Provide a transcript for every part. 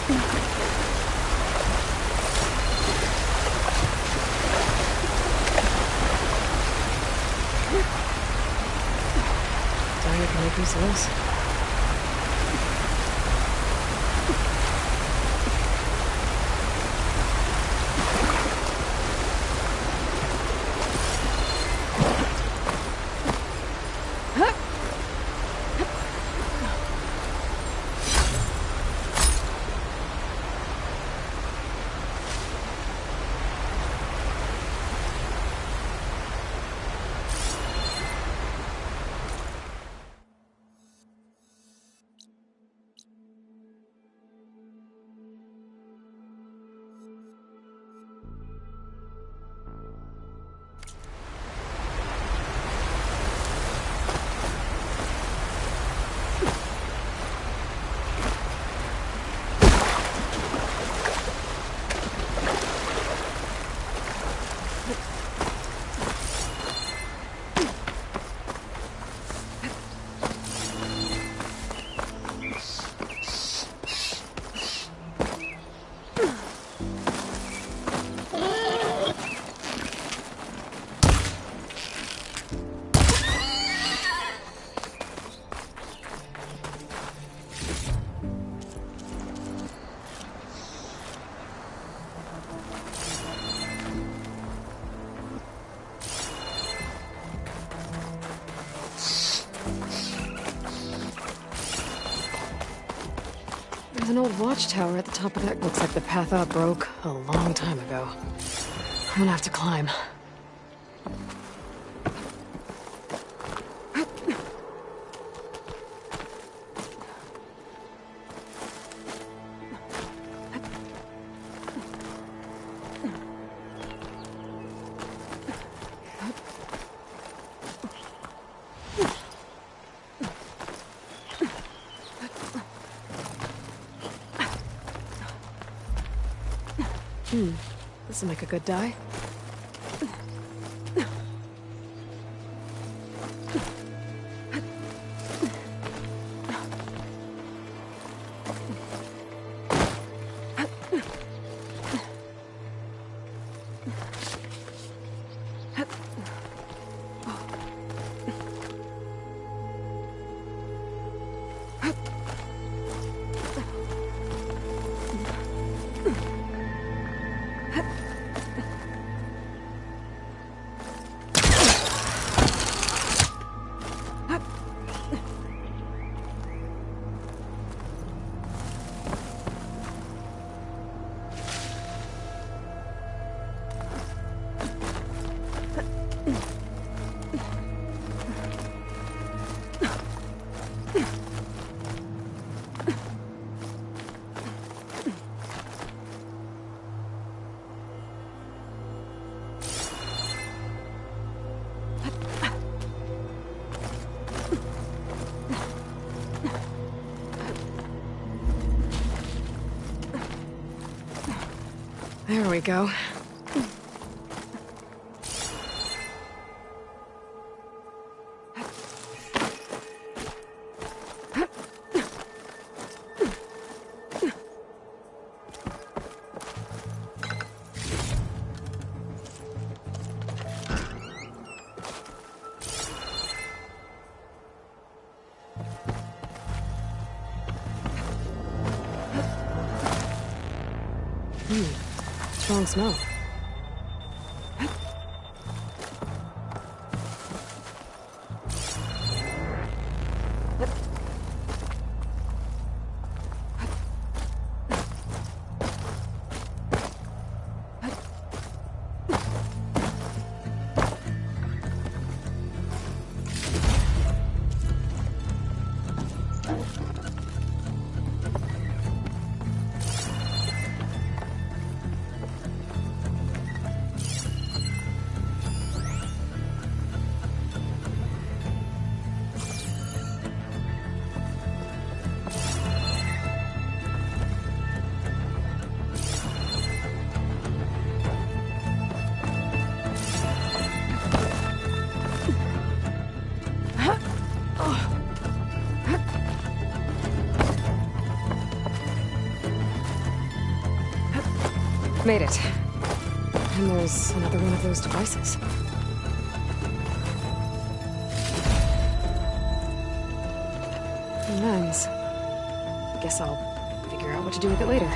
Diner can make use of this. There's an old watchtower at the top of that. Looks like the path up broke a long time ago. I'm gonna have to climb. This'll make a good die. There we go. Strong smell. Made it. And there's another one of those devices. Lens. Guess I'll figure out what to do with it later.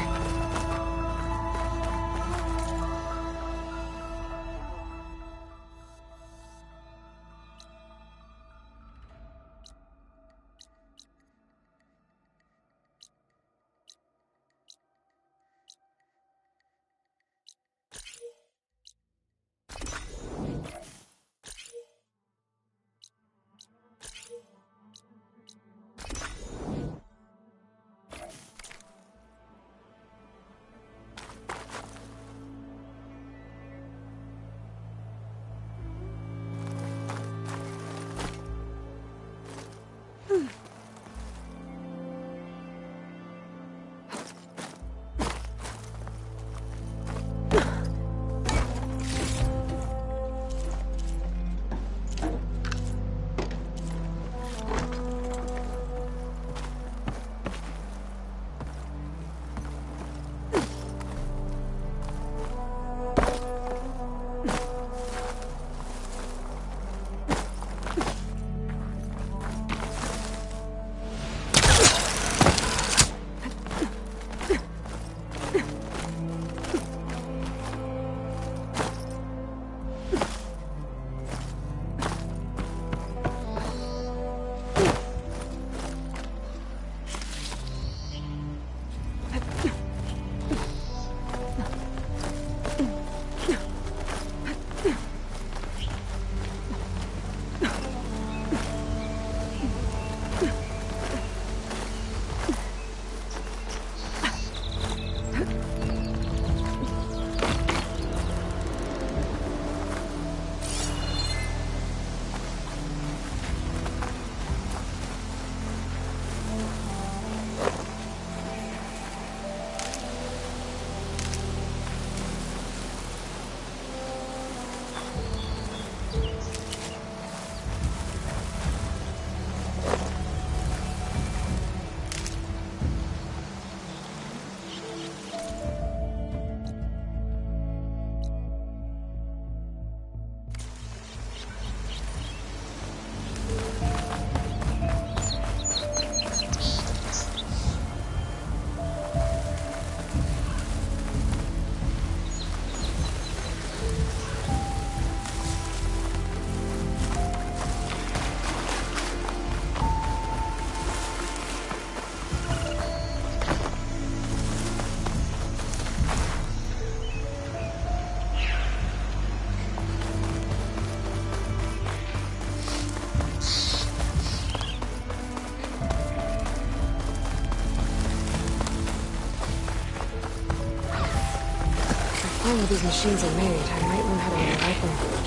How these machines are made, I might learn how to rewrite them.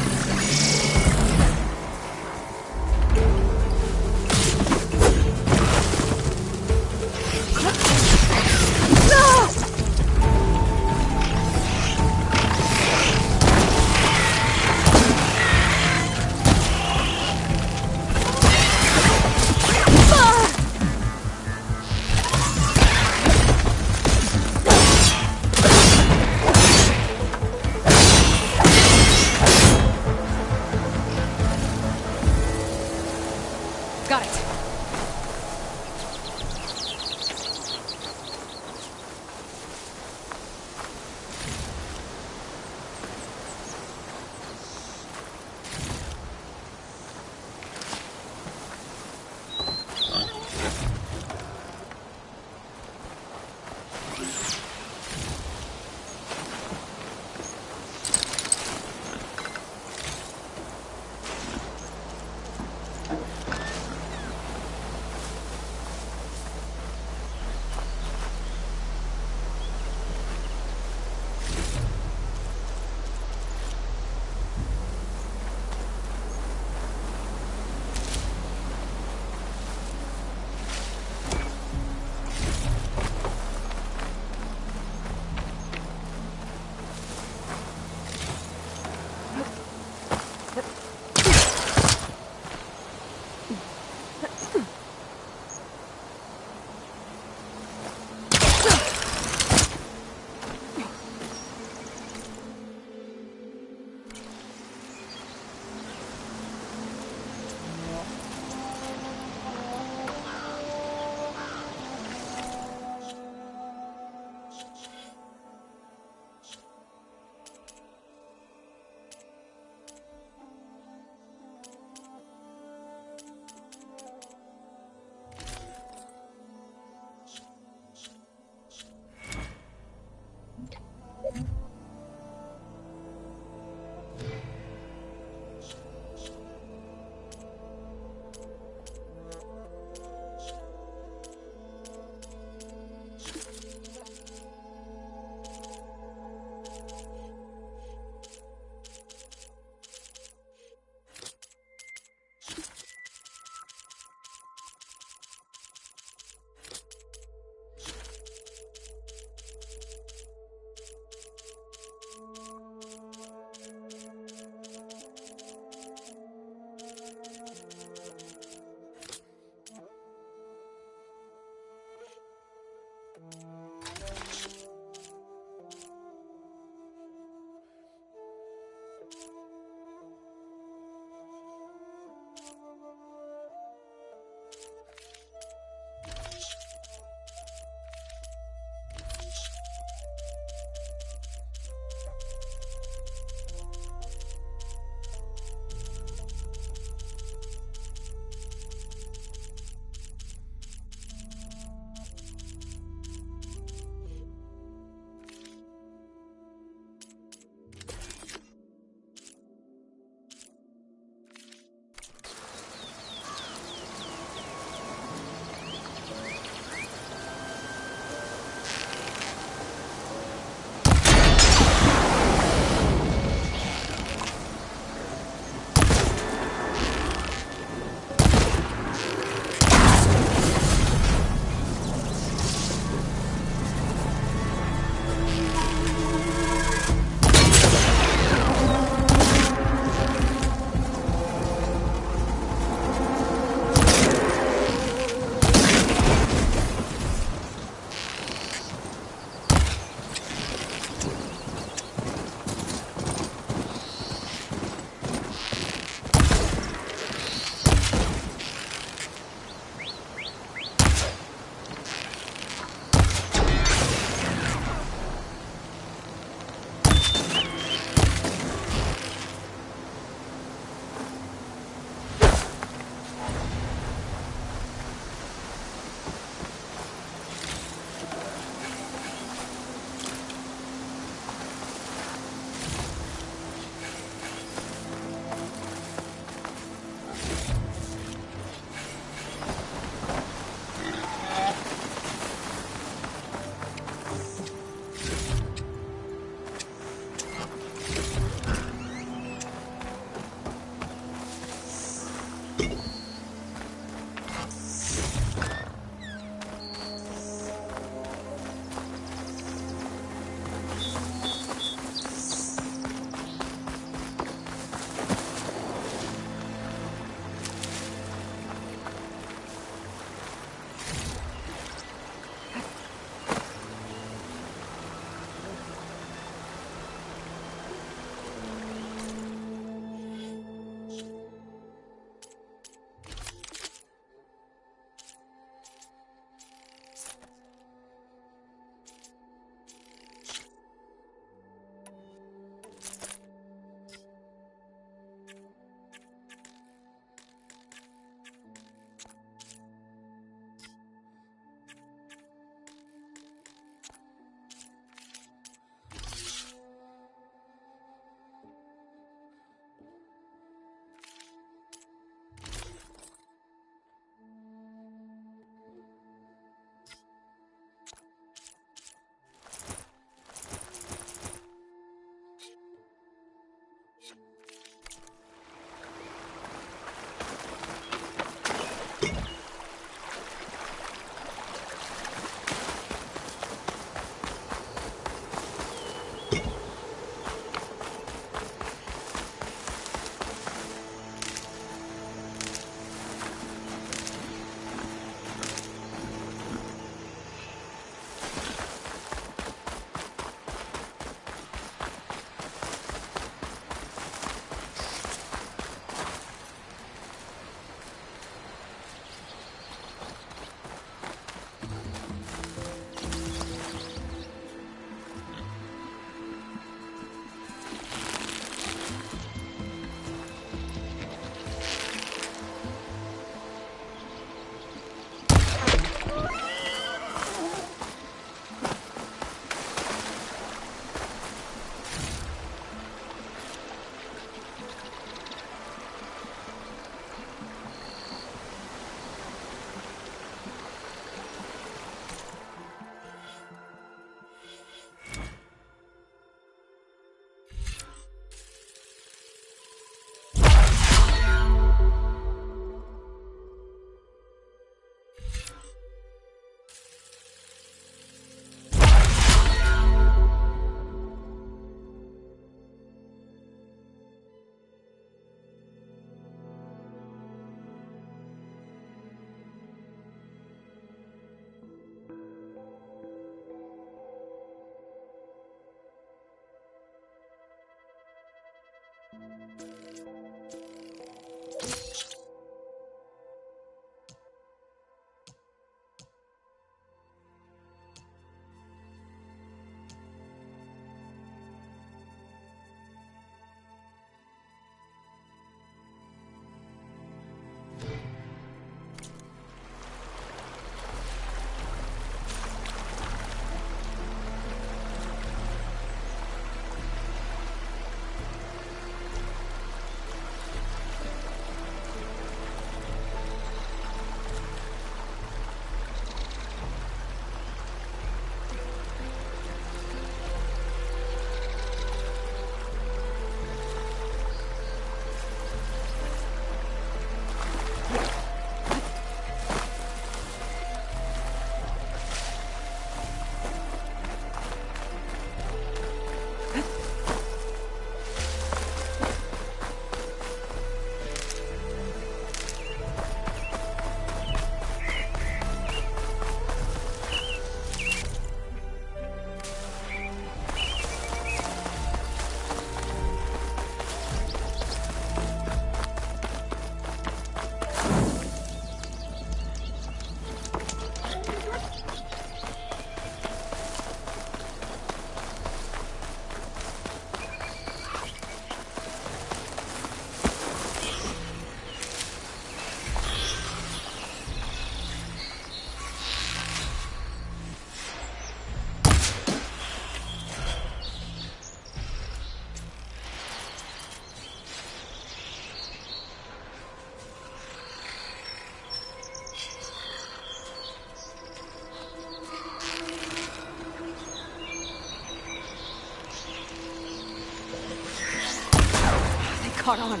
caught on.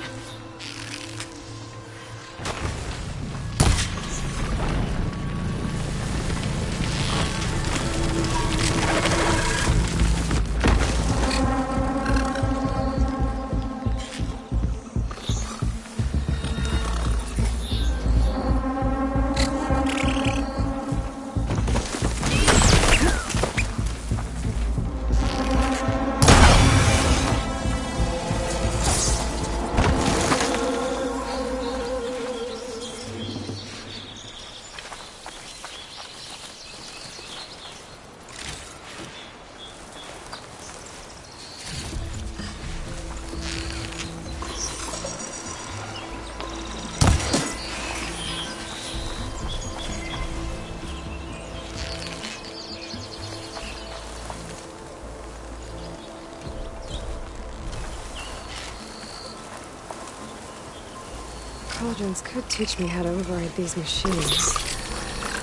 Cauldrons could teach me how to override these machines.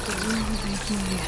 But where would they lead?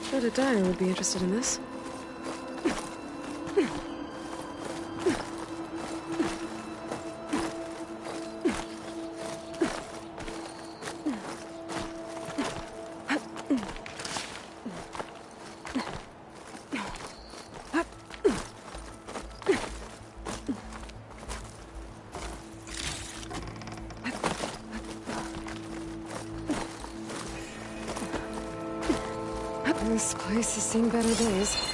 I bet a dyer would be interested in this. This place has seen better days.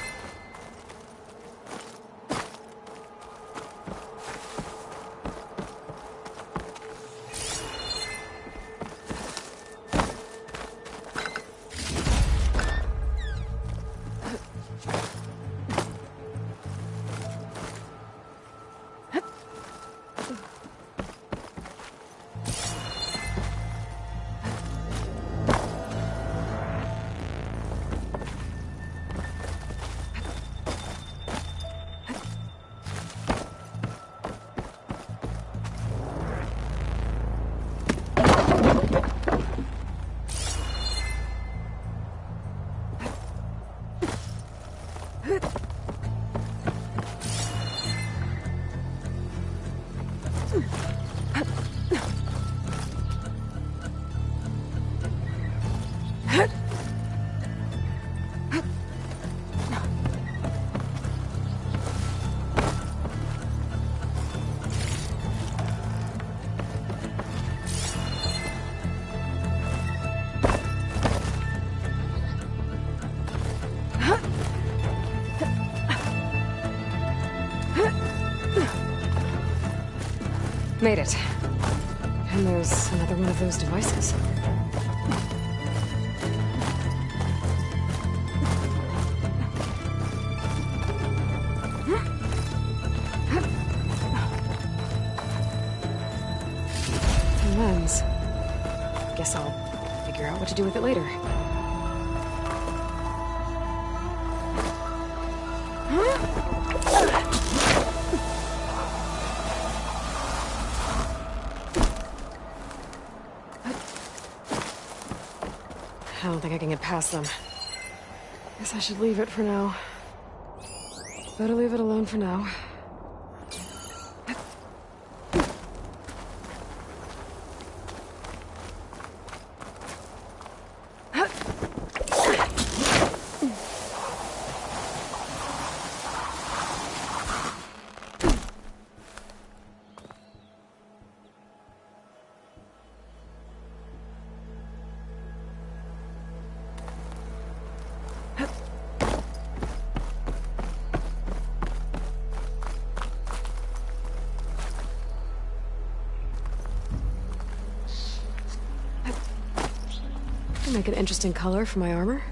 Made it. And there's another one of those devices. A lens. Guess I'll figure out what to do with it later. I don't think I can get past them. Guess I should leave it for now. Better leave it alone for now. Make an interesting color for my armor.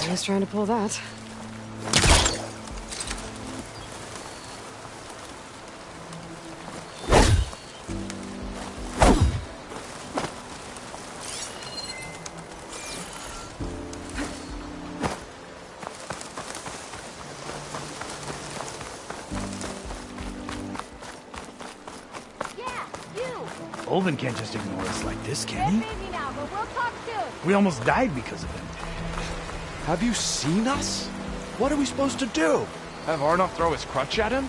Always trying to pull that. Olvin can't just ignore us like this, can he? Maybe now, but we'll talk soon. We almost died because of him. Have you seen us? What are we supposed to do? Have Arnott throw his crutch at him?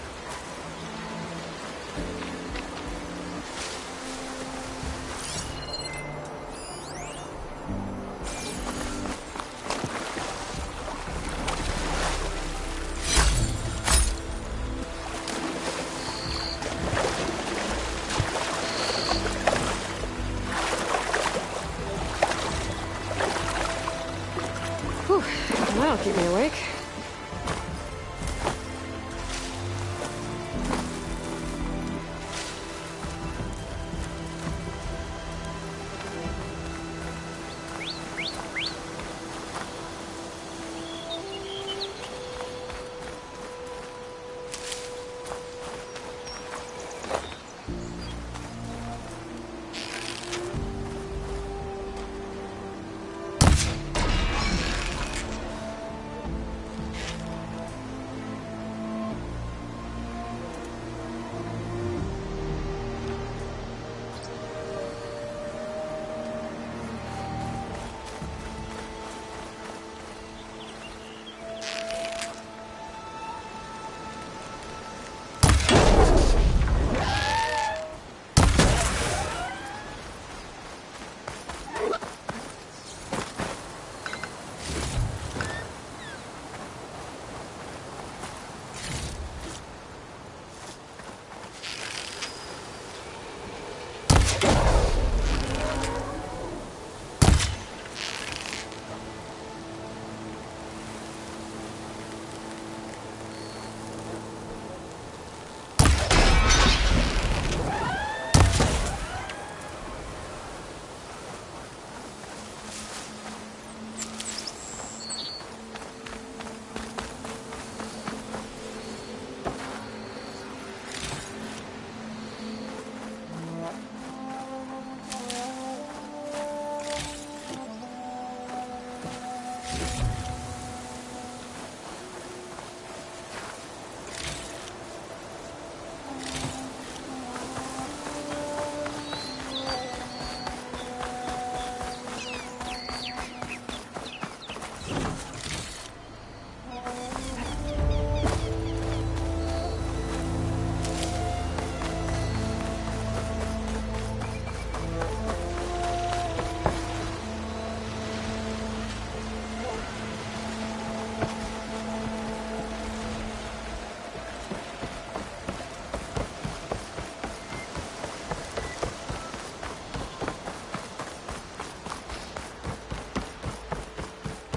Whew, that'll keep me awake.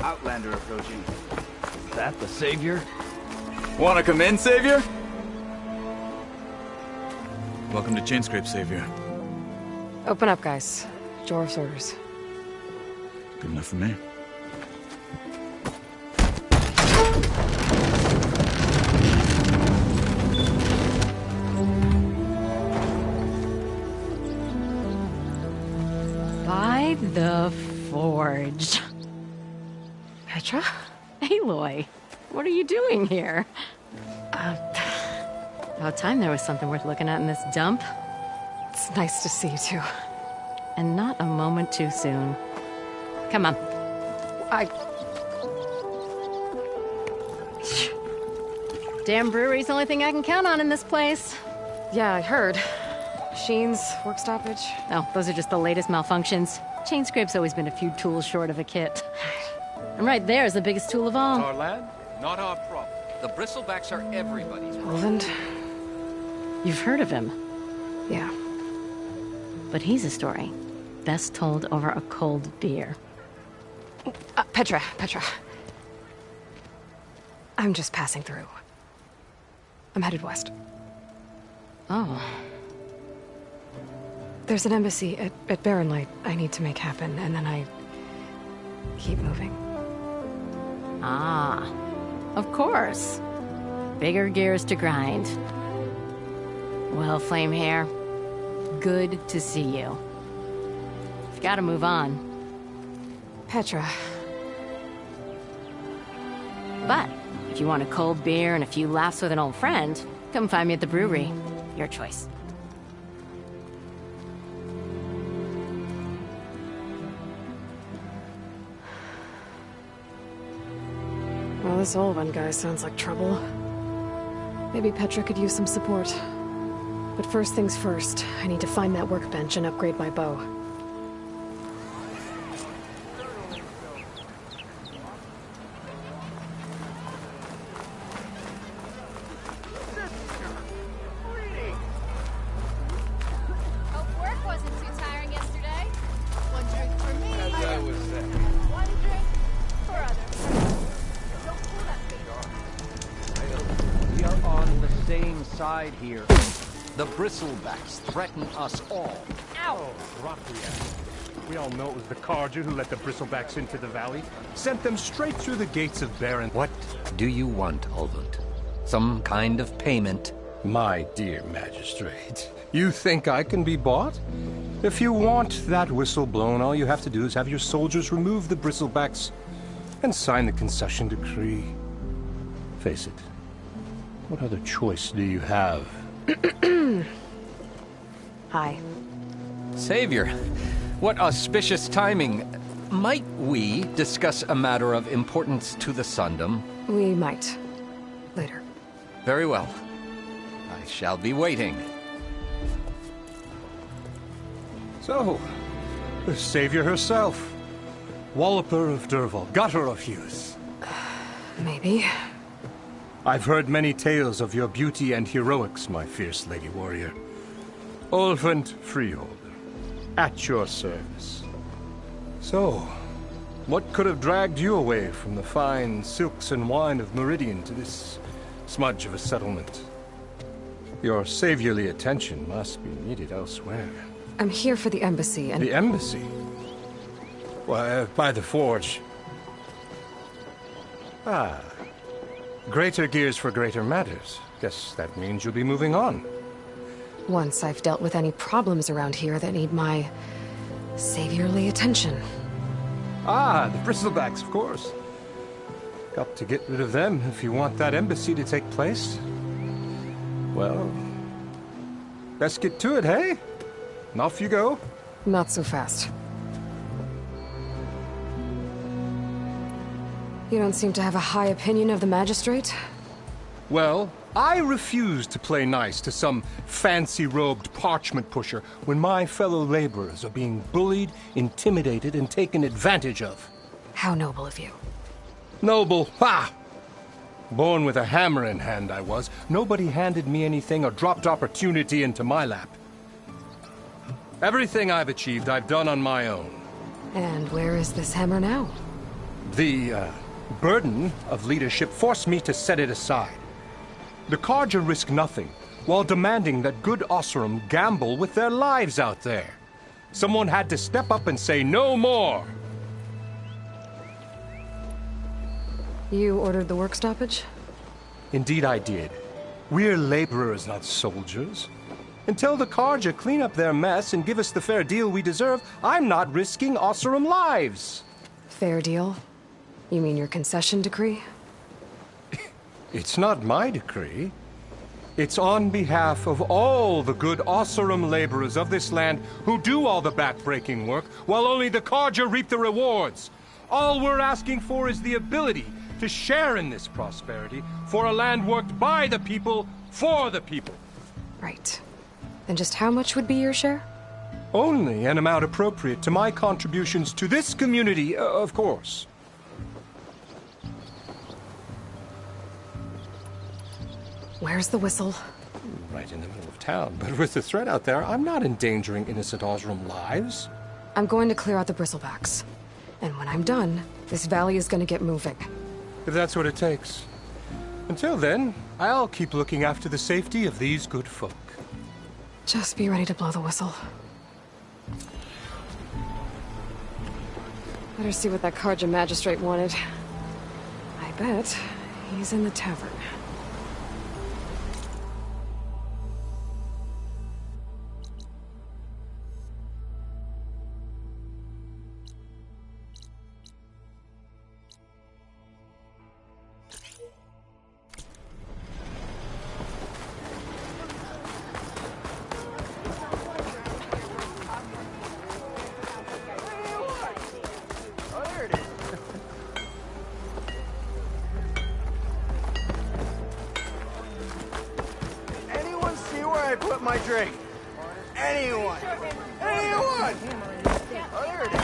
Outlander approaching. Is that the Savior? Wanna come in, Savior? Welcome to Chainscrape, Savior. Open up, guys. Jorah's orders. Good enough for me. By the Forge. Petra? Aloy, what are you doing here? About time there was something worth looking at in this dump. It's nice to see you too. And not a moment too soon. Come on. Damn brewery's the only thing I can count on in this place. Yeah, I heard. Machines, work stoppage. Oh, those are just the latest malfunctions. Chainscrape's always been a few tools short of a kit. And right there is the biggest tool of all. Our land, not our problem. The Bristlebacks are everybody's problem. Roland? You've heard of him, Yeah. but he's a story best told over a cold beer. Petra. I'm just passing through. I'm headed west. Oh, There's an embassy at Barren Light I need to make happen, and then I keep moving. Ah, of course. Bigger gears to grind. Well, Flamehair, good to see you. Gotta move on. Petra. But if you want a cold beer and a few laughs with an old friend, come find me at the brewery. Your choice. Well, this Olvan guy sounds like trouble. Maybe Petra could use some support. But first things first, I need to find that workbench and upgrade my bow. Hope work wasn't too tiring yesterday. One drink for me. One drink for others. Don't pull that big. We are on the same side here. The Bristlebacks threaten us all. Ow! We all know it was the Carja who let the Bristlebacks into the valley. Sent them straight through the gates of Baron. What do you want, Olvund? Some kind of payment? My dear magistrate, you think I can be bought? If you want that whistle blown, all you have to do is have your soldiers remove the Bristlebacks and sign the concession decree. Face it, what other choice do you have? Hi. Savior, what auspicious timing. Might we discuss a matter of importance to the Sundom? We might. Later. Very well. I shall be waiting. So, the Savior herself. Walloper of Derval, gutter of youth. Maybe. I've heard many tales of your beauty and heroics, my fierce lady warrior. Olvund Freeholder, at your service. So, what could have dragged you away from the fine silks and wine of Meridian to this smudge of a settlement? Your saviorly attention must be needed elsewhere. I'm here for the embassy and... The embassy? Why, by the forge. Ah. Greater gears for greater matters. Guess that means you'll be moving on. Once I've dealt with any problems around here that need my... saviorly attention. Ah, the Bristlebacks, of course. Got to get rid of them if you want that embassy to take place. Well, let's get to it, hey? And off you go. Not so fast. You don't seem to have a high opinion of the magistrate? Well, I refuse to play nice to some fancy-robed parchment pusher when my fellow laborers are being bullied, intimidated, and taken advantage of. How noble of you. Noble? Ha! Born with a hammer in hand, I was. Nobody handed me anything or dropped opportunity into my lap. Everything I've achieved, I've done on my own. And where is this hammer now? The, burden of leadership forced me to set it aside. The Carja risk nothing, while demanding that good Oseram gamble with their lives out there. Someone had to step up and say no more. You ordered the work stoppage? Indeed I did. We're laborers, not soldiers. Until the Carja clean up their mess and give us the fair deal we deserve, I'm not risking Oseram lives. Fair deal? You mean your concession decree? It's not my decree. It's on behalf of all the good Oseram laborers of this land who do all the back-breaking work, while only the Carja reap the rewards. All we're asking for is the ability to share in this prosperity for a land worked by the people, for the people. Right. Then just how much would be your share? Only an amount appropriate to my contributions to this community, of course. Where's the whistle? Right in the middle of town. But with the threat out there, I'm not endangering innocent Oseram lives. I'm going to clear out the Bristlebacks. And when I'm done, this valley is going to get moving. If that's what it takes. Until then, I'll keep looking after the safety of these good folk. Just be ready to blow the whistle. Better see what that Carja magistrate wanted. bet he's in the tavern. Anyone see where I put my drink? Anyone? Anyone? Oh, there it is.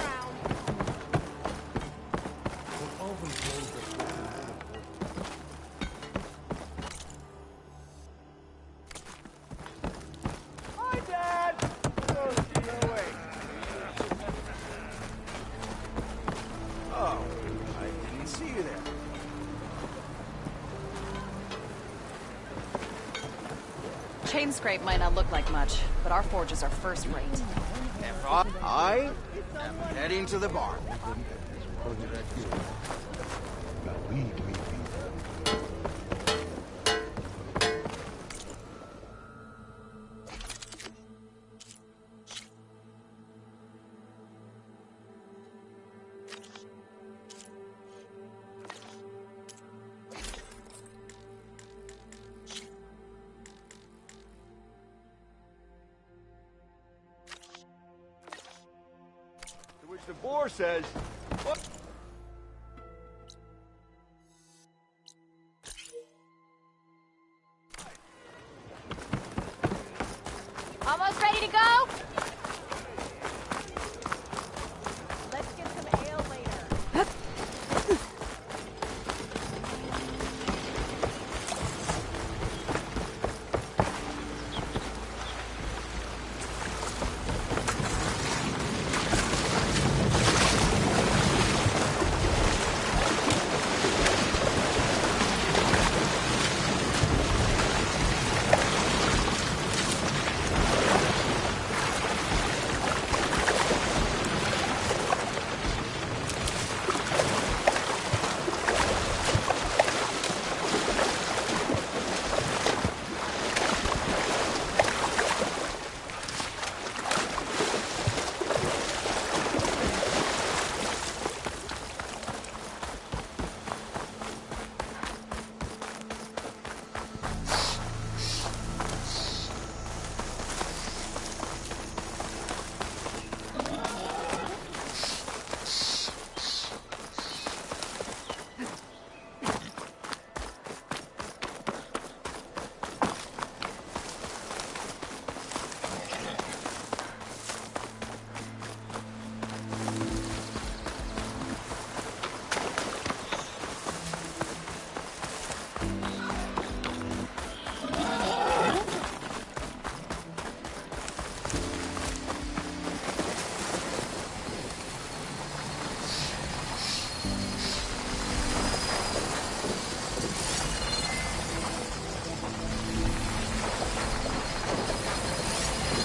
Hi, Dad! Oh, no way. Oh, I didn't see you there. Chainscrape might not look like much, but our forges are first rate. I am heading to the bar. To which the boar says, what? Almost ready to go? Let's get some ale later.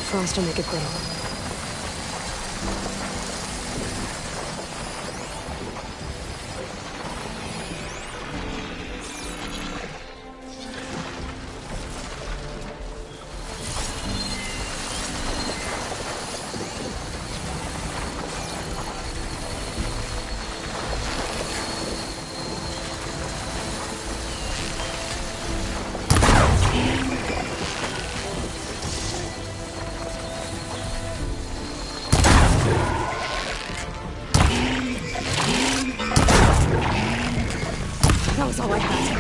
Frost will make it grow. That was all I had.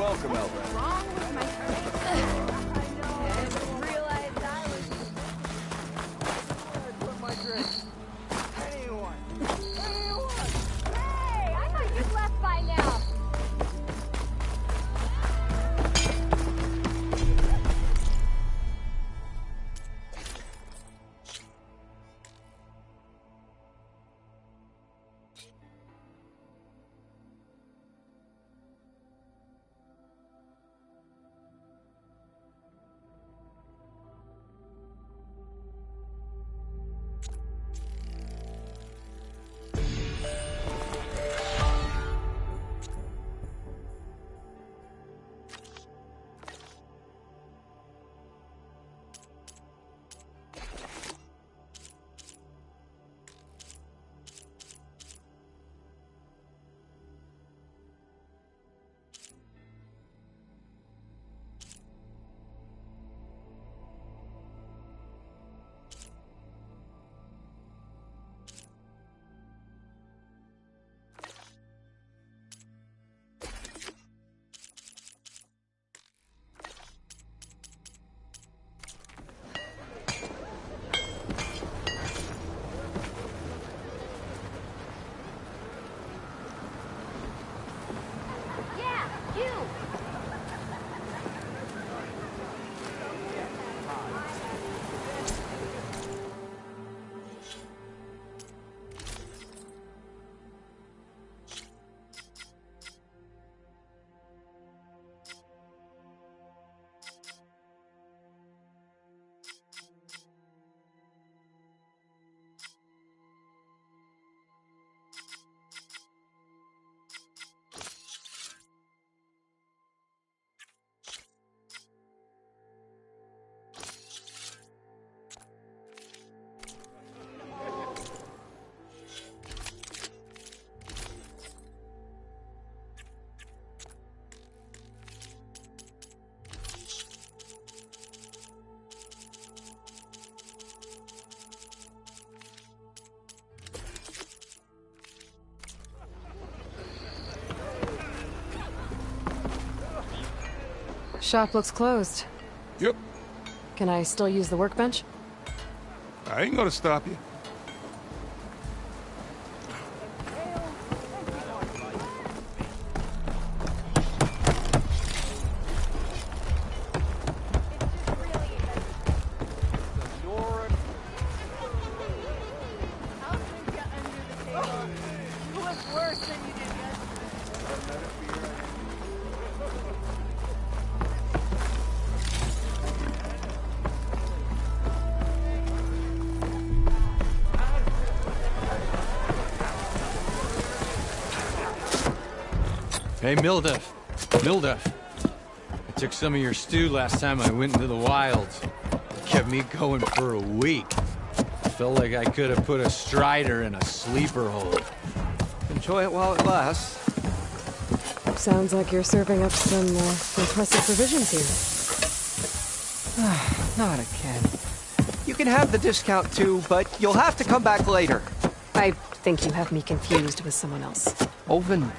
welcome, Elvin. What's wrong with my I didn't realize I was... Put my drink. Anyone. Hey, I thought you'd left by now. Shop looks closed. Yep. Can I still use the workbench? I ain't gonna stop you. Hey, Mildef. Mildef. I took some of your stew last time I went into the wilds. It kept me going for a week. Felt like I could have put a strider in a sleeper hole. Enjoy it while it lasts. Sounds like you're serving up some impressive provisions here. Not again. You can have the discount too, but you'll have to come back later. I think you have me confused with someone else. Olvin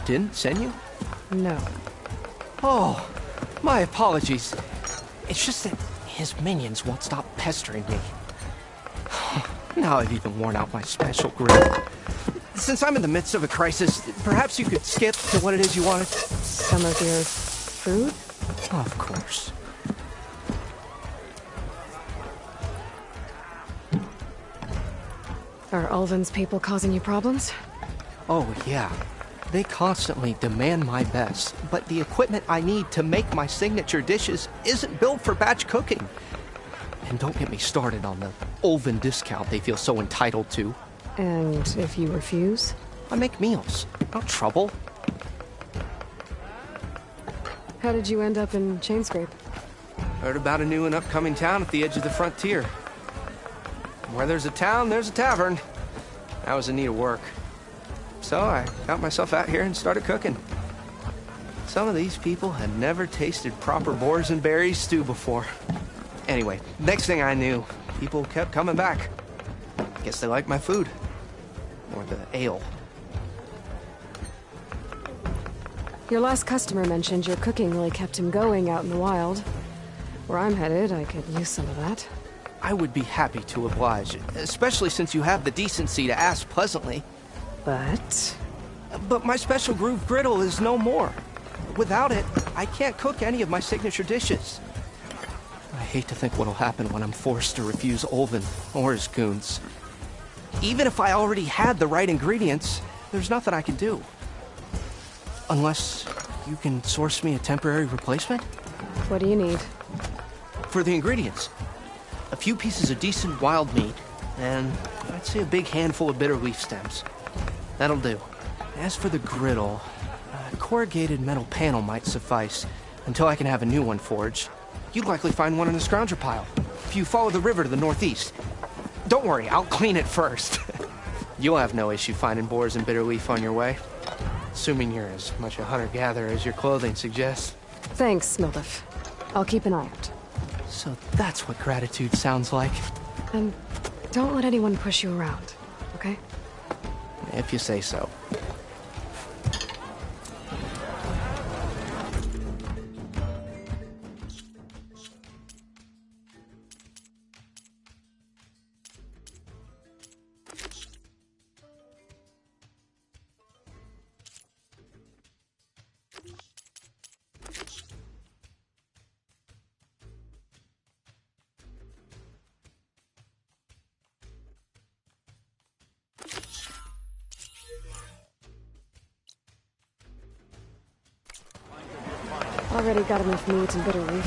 didn't send you? No. Oh, my apologies. It's just that his minions won't stop pestering me. Now I've even worn out my special grill. Since I'm in the midst of a crisis, perhaps you could skip to what it is you wanted? Some of your food? Of course. Are Ulvin's people causing you problems? Oh, yeah. They constantly demand my best, but the equipment I need to make my signature dishes isn't built for batch cooking. And don't get me started on the Ulvin discount they feel so entitled to. And if you refuse? I make meals, not trouble. How did you end up in Chainscrape? Heard about a new and upcoming town at the edge of the frontier. Where there's a town, there's a tavern. I was in need of work. So I got myself out here and started cooking. Some of these people had never tasted proper boars and berries stew before. Anyway, next thing I knew, people kept coming back. Guess they liked my food. Or the ale. Your last customer mentioned your cooking really kept him going out in the wild. Where I'm headed, I could use some of that. I would be happy to oblige, especially since you have the decency to ask pleasantly. But my special groove griddle is no more. Without it, I can't cook any of my signature dishes. I hate to think what'll happen when I'm forced to refuse Olvin or his goons. Even if I already had the right ingredients, there's nothing I can do. Unless you can source me a temporary replacement? What do you need? For the ingredients, a few pieces of decent wild meat, and I'd say a big handful of bitter leaf stems. That'll do. As for the griddle, a corrugated metal panel might suffice until I can have a new one forged. You'd likely find one in the scrounger pile if you follow the river to the northeast. Don't worry, I'll clean it first. You'll have no issue finding boars and bitter leaf on your way. Assuming you're as much a hunter-gatherer as your clothing suggests. Thanks, Mildef. I'll keep an eye out. So that's what gratitude sounds like. And don't let anyone push you around, okay? If you say so. Already got enough meat and bitter leaf.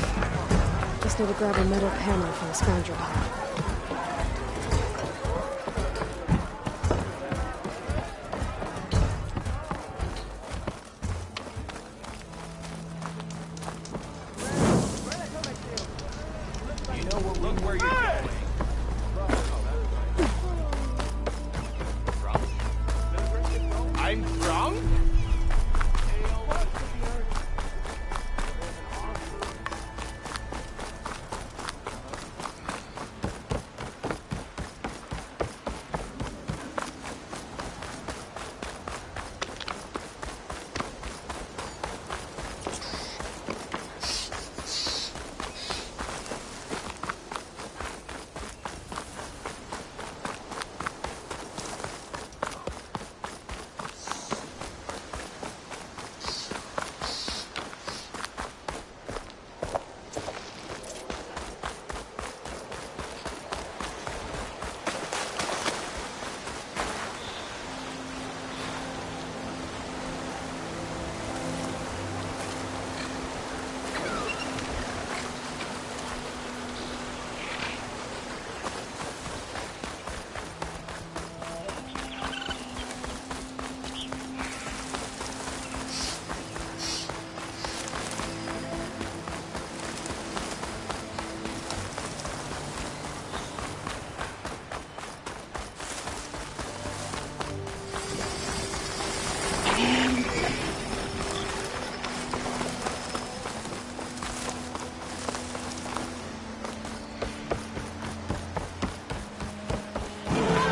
Just need to grab a metal panel from the scrounger pile. I'm drunk?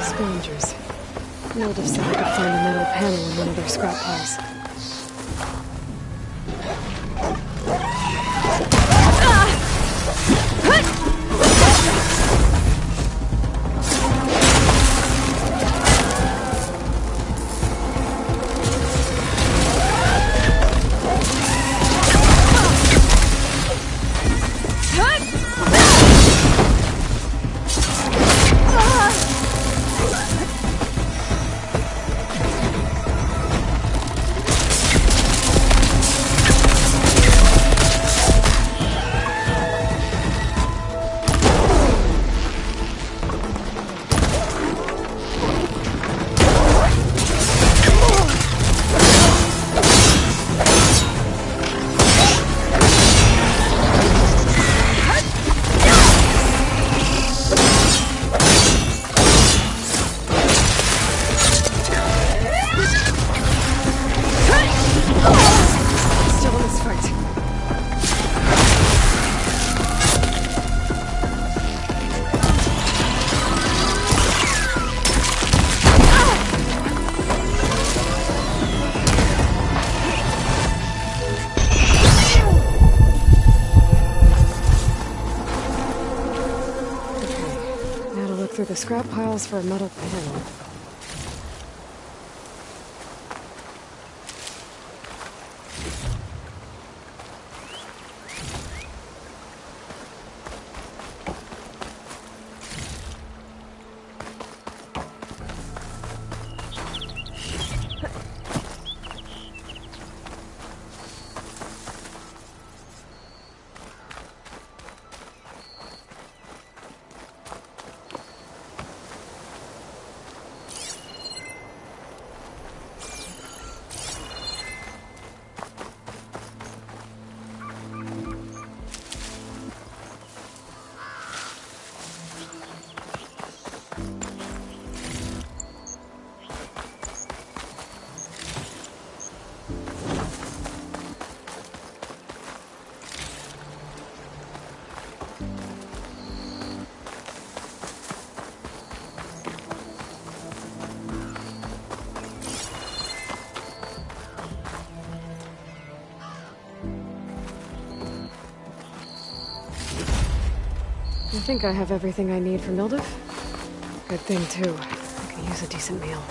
Scroungers. Mildef said I could find a metal panel in one of their scrap piles. scrap piles for a metal pin. I think I have everything I need for Mildev. Good thing, too. I can use a decent meal.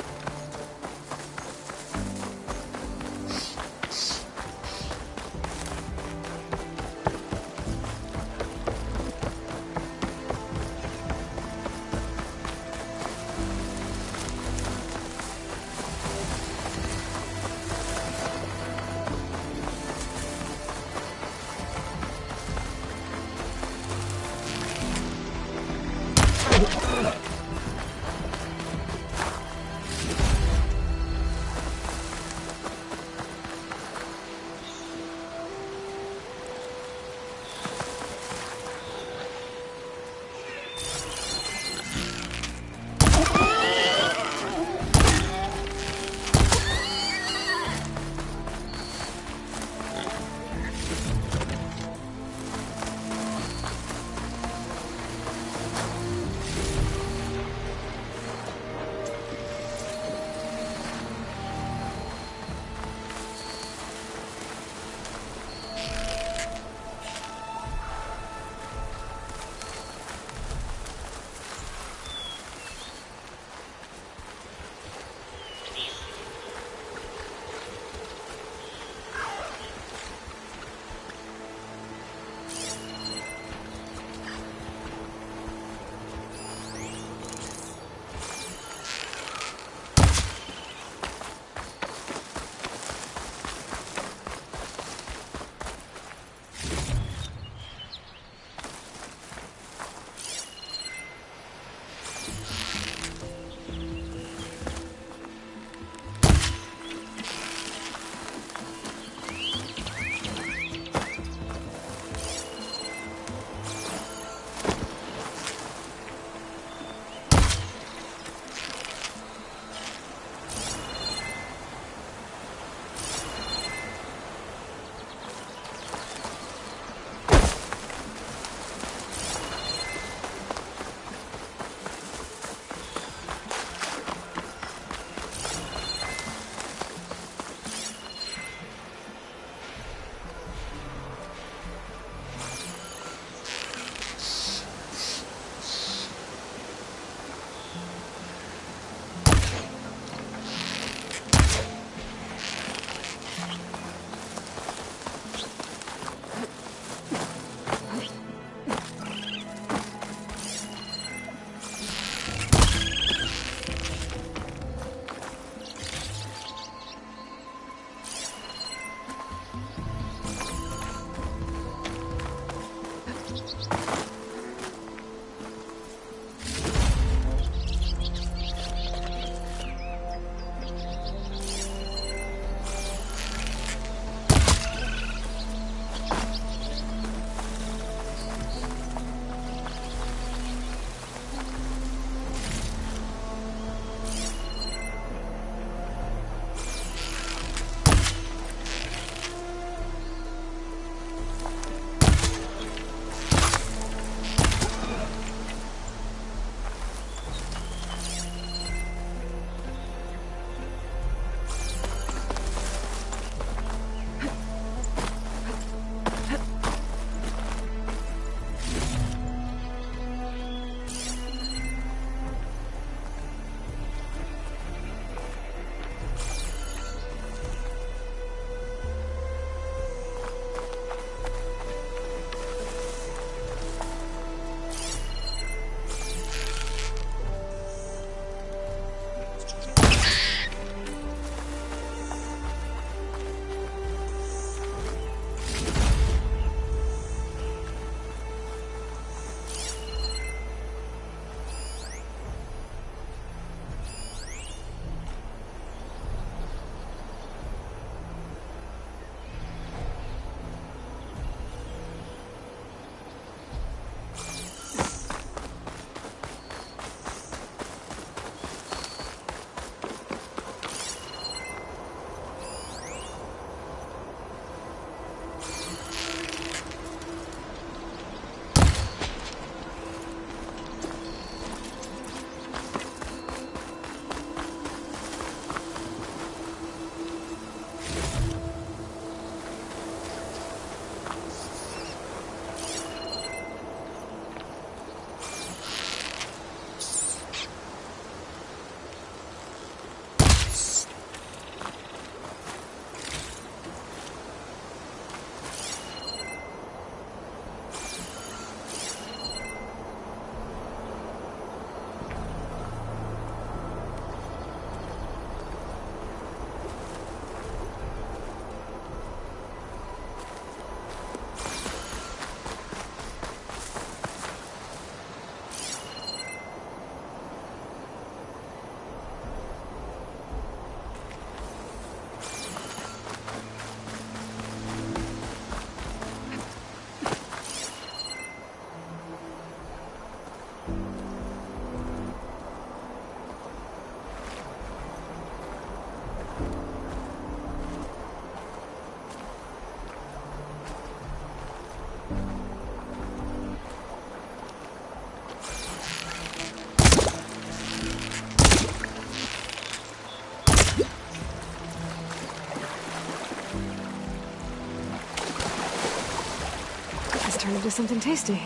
to something tasty.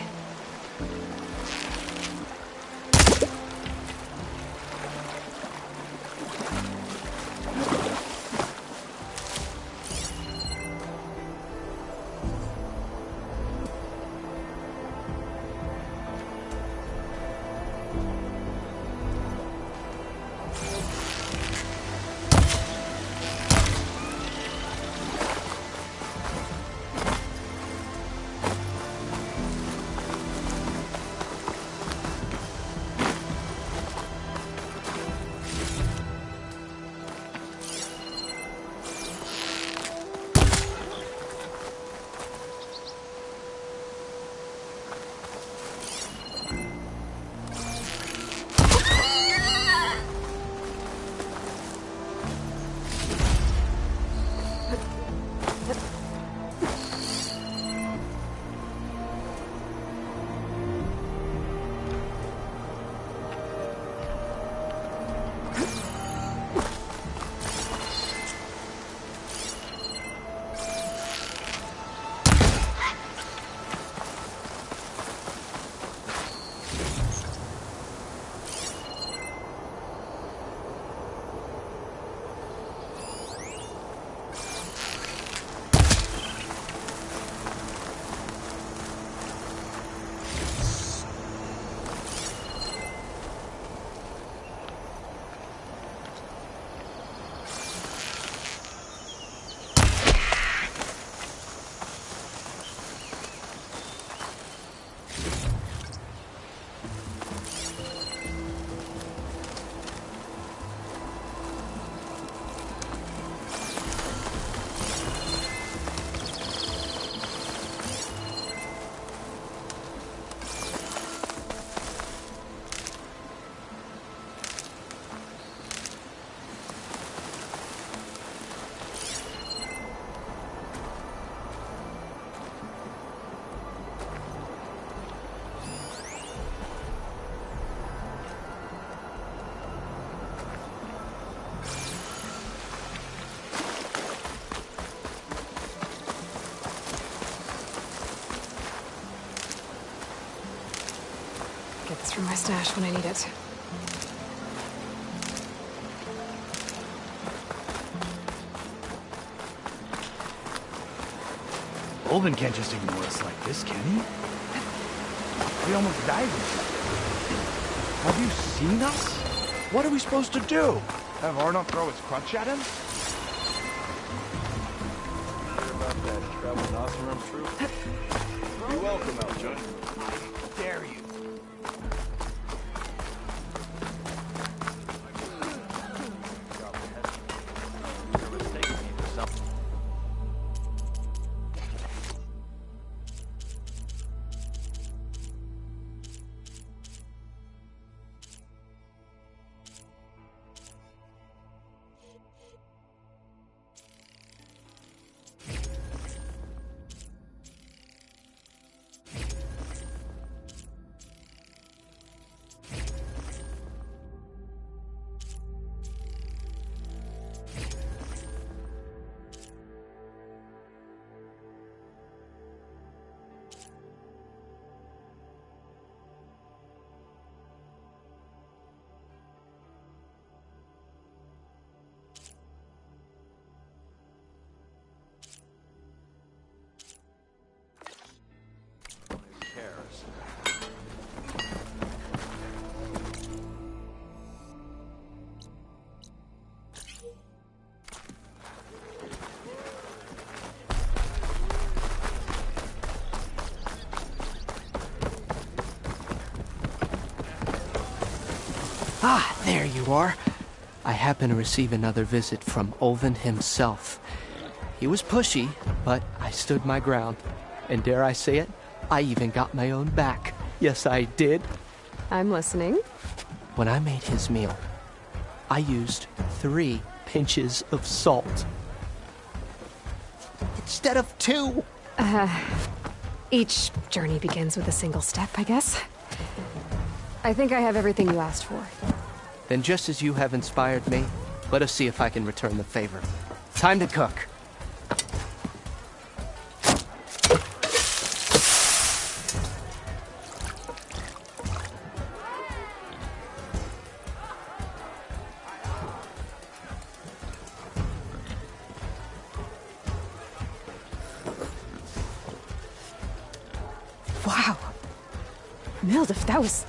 Get this from my stash when I need it. Olvin can't just ignore us like this, can he? We almost died with each other. Have you seen us? What are we supposed to do? Have Arnott throw his crutch at him? Hear about that traveling Oseram troop? You're welcome, Eljo. I dare you. Ah, there you are. I happen to receive another visit from Olvin himself. He was pushy, but I stood my ground. And dare I say it, I even got my own back. Yes, I did. I'm listening. When I made his meal, I used 3 pinches of salt. Instead of 2. Each journey begins with a single step, I guess. I think I have everything you asked for. Then just as you have inspired me, let us see if I can return the favor. Time to cook. Wow. Mildef, that was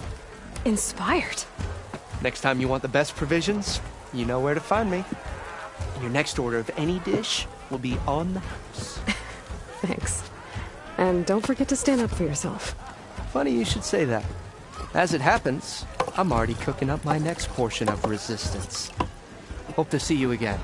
inspired. Next time you want the best provisions, you know where to find me. Your next order of any dish will be on the house. Thanks. And don't forget to stand up for yourself. Funny you should say that. As it happens, I'm already cooking up my next portion of resistance. Hope to see you again.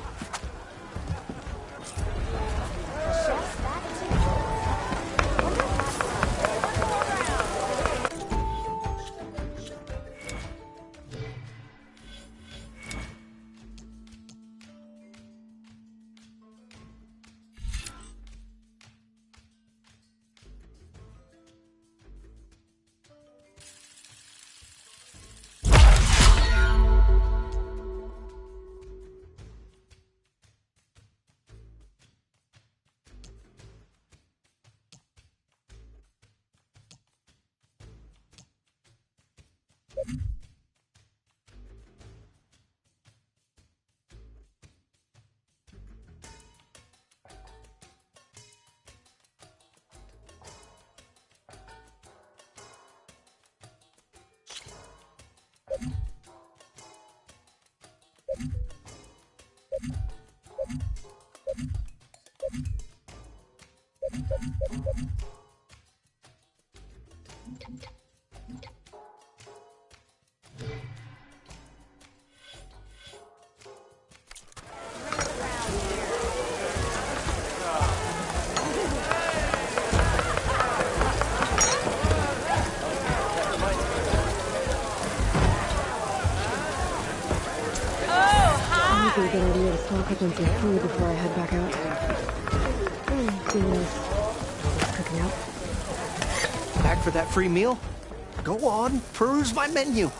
Might be a good idea to stock up on some food before I head back out. Seeing as cooking out. Back for that free meal? Go on, peruse my menu.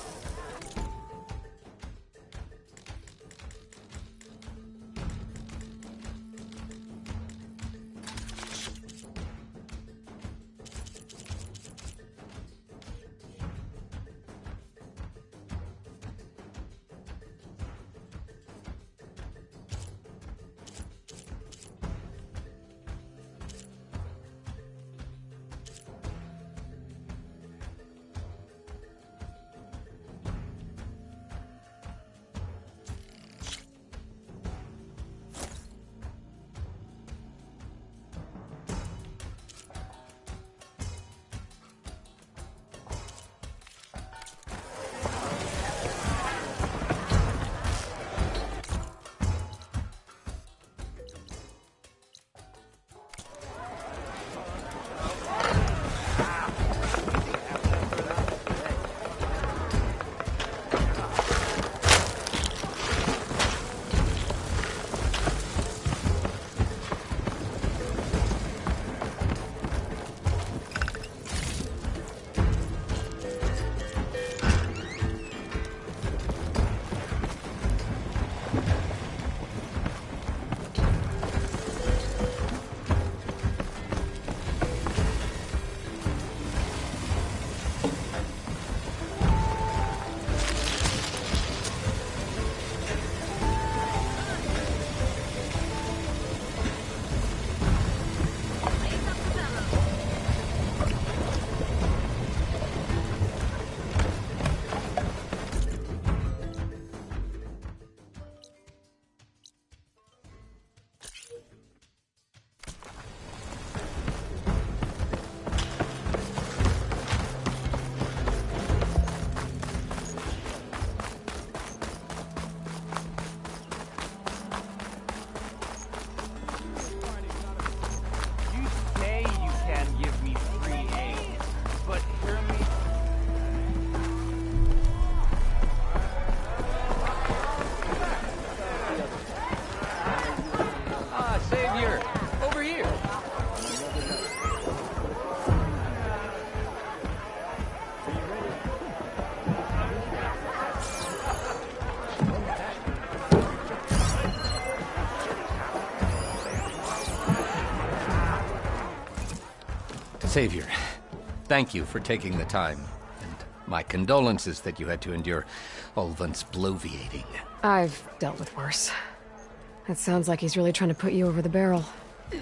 Savior, thank you for taking the time, and my condolences that you had to endure Ulvund's bloviating. I've dealt with worse. It sounds like he's really trying to put you over the barrel.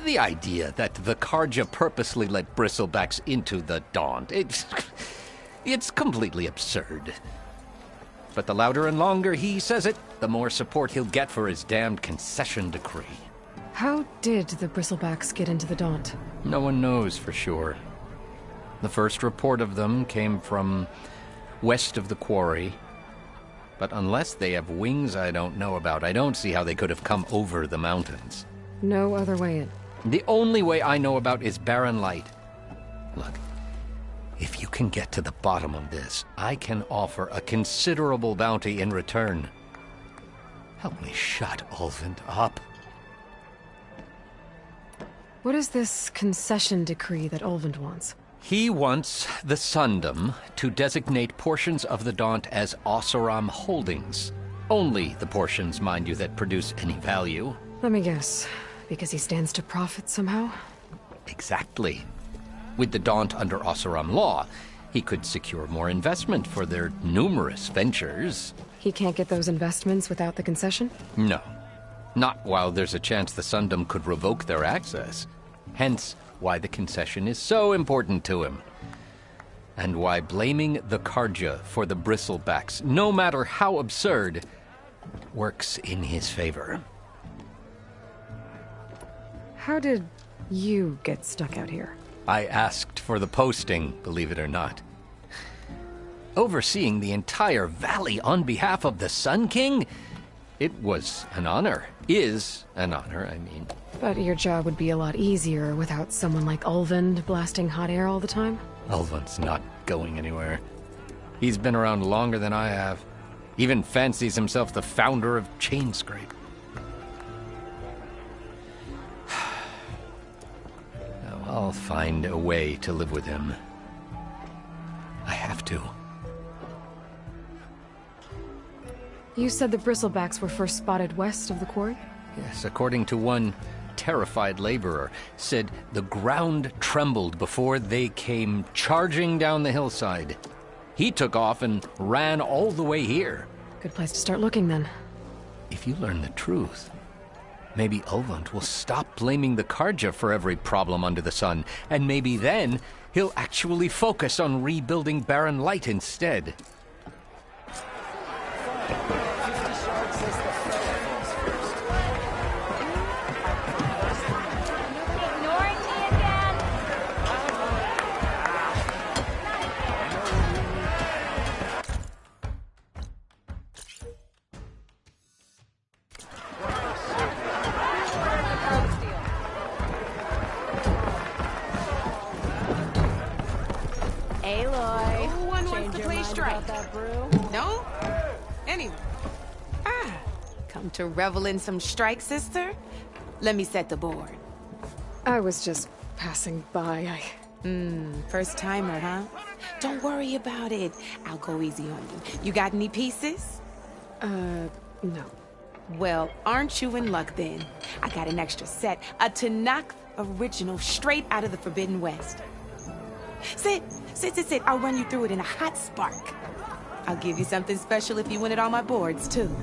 The idea that the Carja purposely let bristlebacks into the Daunt, it's completely absurd. But the louder and longer he says it, the more support he'll get for his damned concession decree. How did the Bristlebacks get into the Daunt? No one knows for sure. The first report of them came from west of the quarry. But unless they have wings I don't know about, I don't see how they could have come over the mountains. No other way in. The only way I know about is Barren Light. Look, if you can get to the bottom of this, I can offer a considerable bounty in return. Help me shut Ulvund up. What is this concession decree that Ulvund wants? He wants the Sundom to designate portions of the Daunt as Oseram holdings. Only the portions, mind you, that produce any value. Let me guess. Because he stands to profit somehow? Exactly. With the Daunt under Oseram law, he could secure more investment for their numerous ventures. He can't get those investments without the concession? No. Not while there's a chance the Sundom could revoke their access. Hence, why the concession is so important to him. And why blaming the Carja for the Bristlebacks, no matter how absurd, works in his favor. How did you get stuck out here? I asked for the posting, believe it or not. Overseeing the entire valley on behalf of the Sun King? It was an honor. Is an honor, I mean. But your job would be a lot easier without someone like Ulvund blasting hot air all the time? Ulvund's not going anywhere. He's been around longer than I have. Even fancies himself the founder of Chainscrape. I'll find a way to live with him. I have to. You said the Bristlebacks were first spotted west of the quarry? Yes, according to one terrified laborer, said the ground trembled before they came charging down the hillside. He took off and ran all the way here. Good place to start looking, then. If you learn the truth, maybe Ulvund will stop blaming the Carja for every problem under the sun, and maybe then he'll actually focus on rebuilding Barren Light instead. Aloy. Who wants to play strike? No? Anyway. Come to revel in some strike, sister? Let me set the board. I was just passing by. First timer, huh? Don't worry about it. I'll go easy on you. You got any pieces? No. Well, aren't you in luck then? I got an extra set, a Tanakh original straight out of the Forbidden West. Sit. I'll run you through it in a hot spark. I'll give you something special if you win it on my boards, too.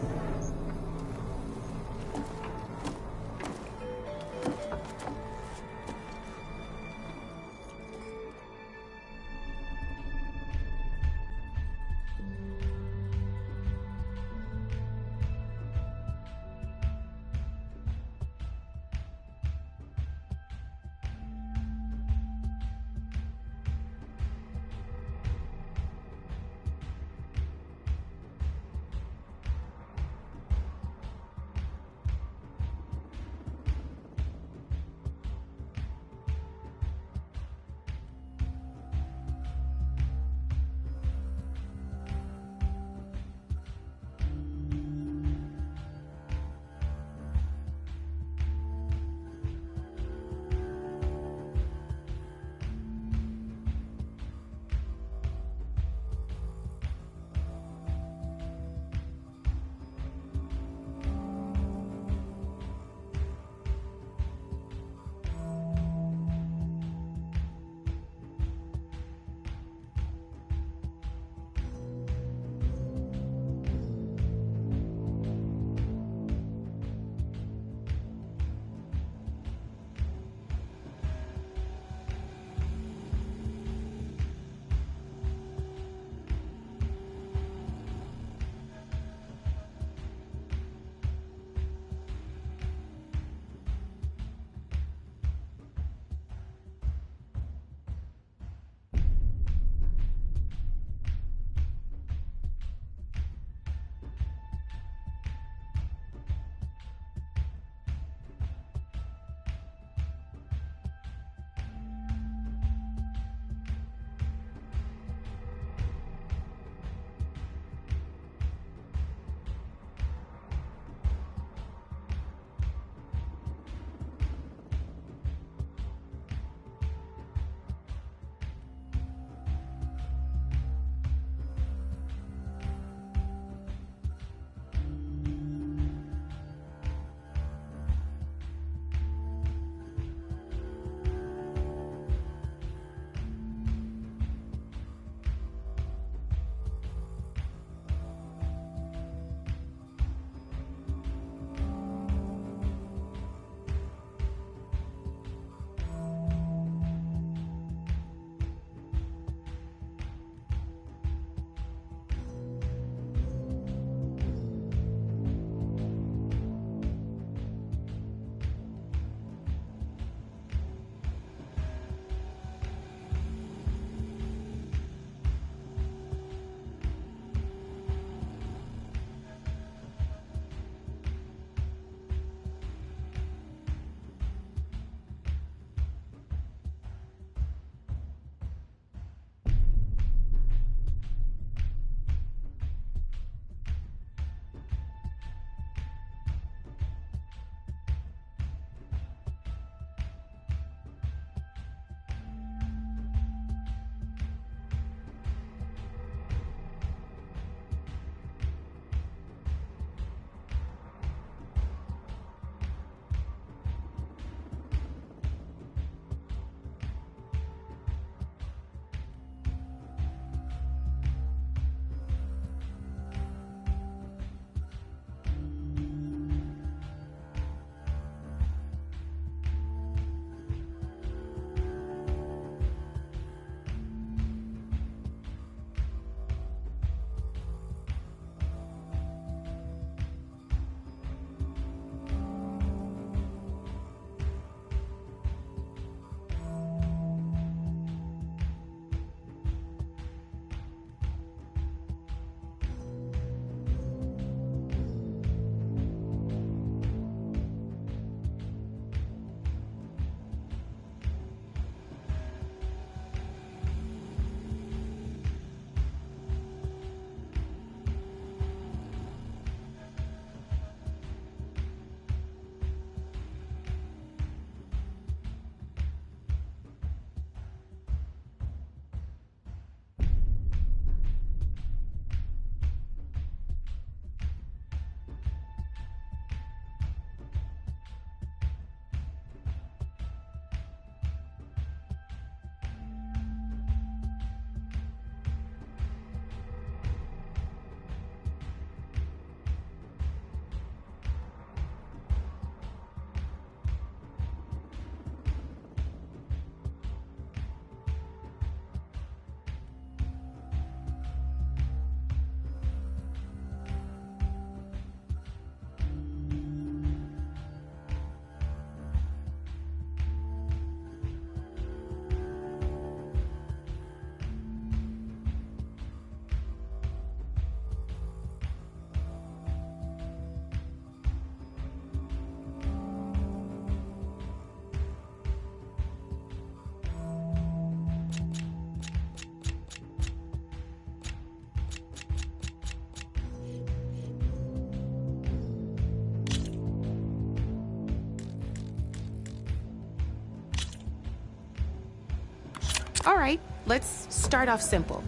All right, let's start off simple.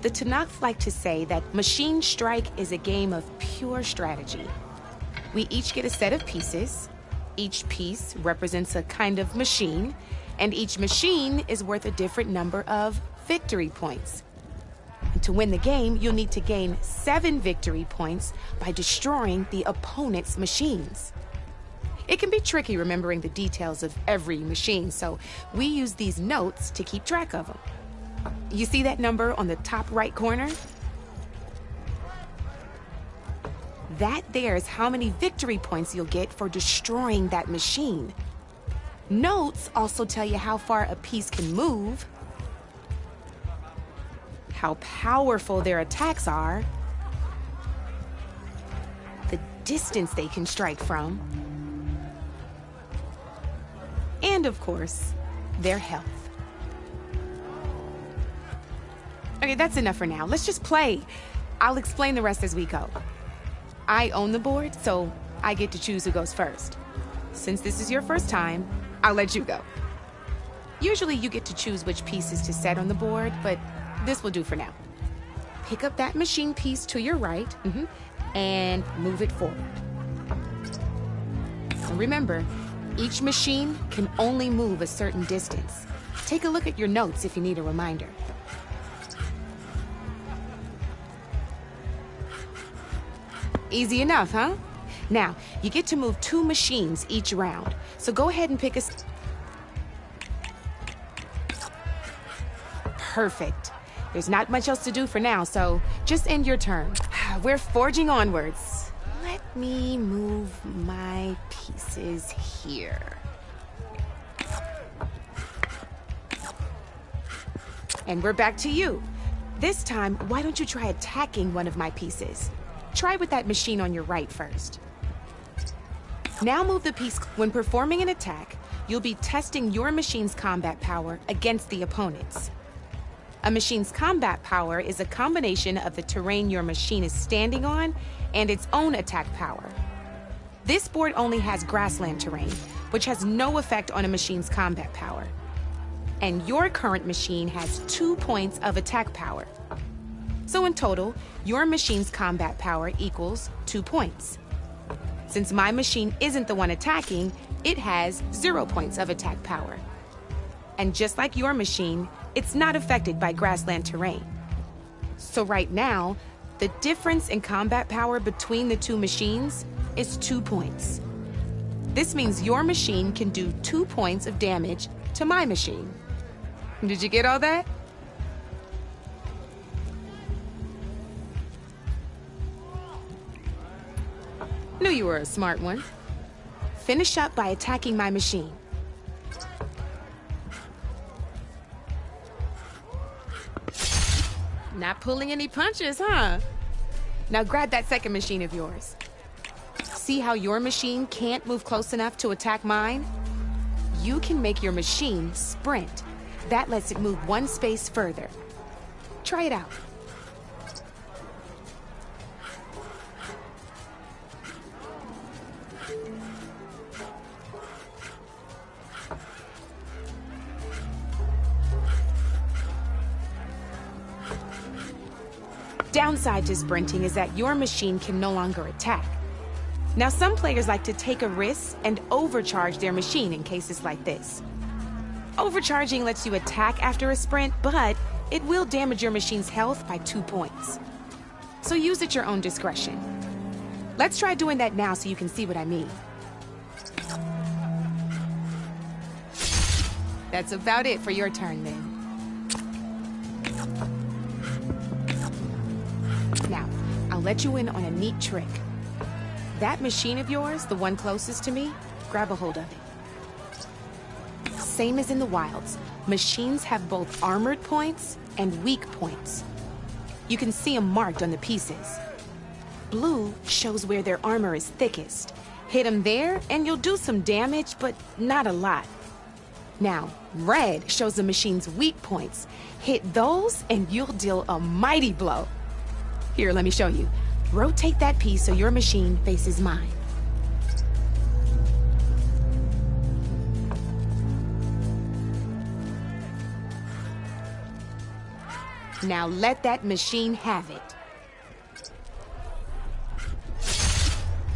The Tanakh like to say that Machine Strike is a game of pure strategy. We each get a set of pieces. Each piece represents a kind of machine, and each machine is worth a different number of victory points. And to win the game, you'll need to gain 7 victory points by destroying the opponent's machines. It can be tricky remembering the details of every machine, so we use these notes to keep track of them. You see that number on the top right corner? That there is how many victory points you'll get for destroying that machine. Notes also tell you how far a piece can move, how powerful their attacks are, the distance they can strike from, and of course, their health. Okay, that's enough for now. Let's just play. I'll explain the rest as we go. I own the board, so I get to choose who goes first. Since this is your first time, I'll let you go. Usually you get to choose which pieces to set on the board, but this will do for now. Pick up that machine piece to your right, and move it forward. And remember, each machine can only move a certain distance. Take a look at your notes if you need a reminder. Easy enough, huh? Now, you get to move 2 machines each round, so go ahead and pick a... Perfect. There's not much else to do for now, so just end your turn. We're forging onwards. Let me move my pieces here. And we're back to you. This time, why don't you try attacking one of my pieces? Try with that machine on your right first. Now move the piece. When performing an attack, you'll be testing your machine's combat power against the opponent's. A machine's combat power is a combination of the terrain your machine is standing on and its own attack power. This board only has grassland terrain, which has no effect on a machine's combat power. And your current machine has 2 points of attack power. So in total, your machine's combat power equals 2 points. Since my machine isn't the one attacking, it has 0 points of attack power. And just like your machine, it's not affected by grassland terrain. So right now, the difference in combat power between the 2 machines is 2 points. This means your machine can do 2 points of damage to my machine. Did you get all that? Knew you were a smart one. Finish up by attacking my machine. Not pulling any punches, huh? Now grab that second machine of yours. See how your machine can't move close enough to attack mine? You can make your machine sprint. That lets it move 1 space further. Try it out. Downside to sprinting is that your machine can no longer attack. Now, some players like to take a risk and overcharge their machine in cases like this. Overcharging lets you attack after a sprint, but it will damage your machine's health by 2 points. So use at your own discretion. Let's try doing that now so you can see what I mean. That's about it for your turn, then. Now, I'll let you in on a neat trick. That machine of yours, the one closest to me, grab a hold of it. Same as in the wilds, machines have both armored points and weak points. You can see them marked on the pieces. Blue shows where their armor is thickest. Hit them there and you'll do some damage, but not a lot. Now, red shows the machine's weak points. Hit those and you'll deal a mighty blow. Here, let me show you. Rotate that piece so your machine faces mine. Now let that machine have it.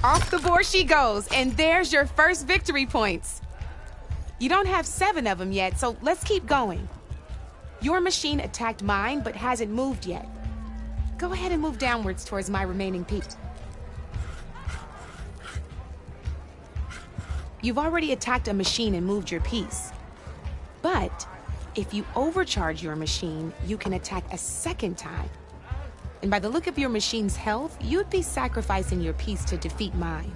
Off the board she goes, and there's your first victory points. You don't have 7 of them yet, so let's keep going. Your machine attacked mine, but hasn't moved yet. Go ahead and move downwards towards my remaining piece. You've already attacked a machine and moved your piece. But if you overcharge your machine, you can attack a second time. And by the look of your machine's health, you'd be sacrificing your piece to defeat mine.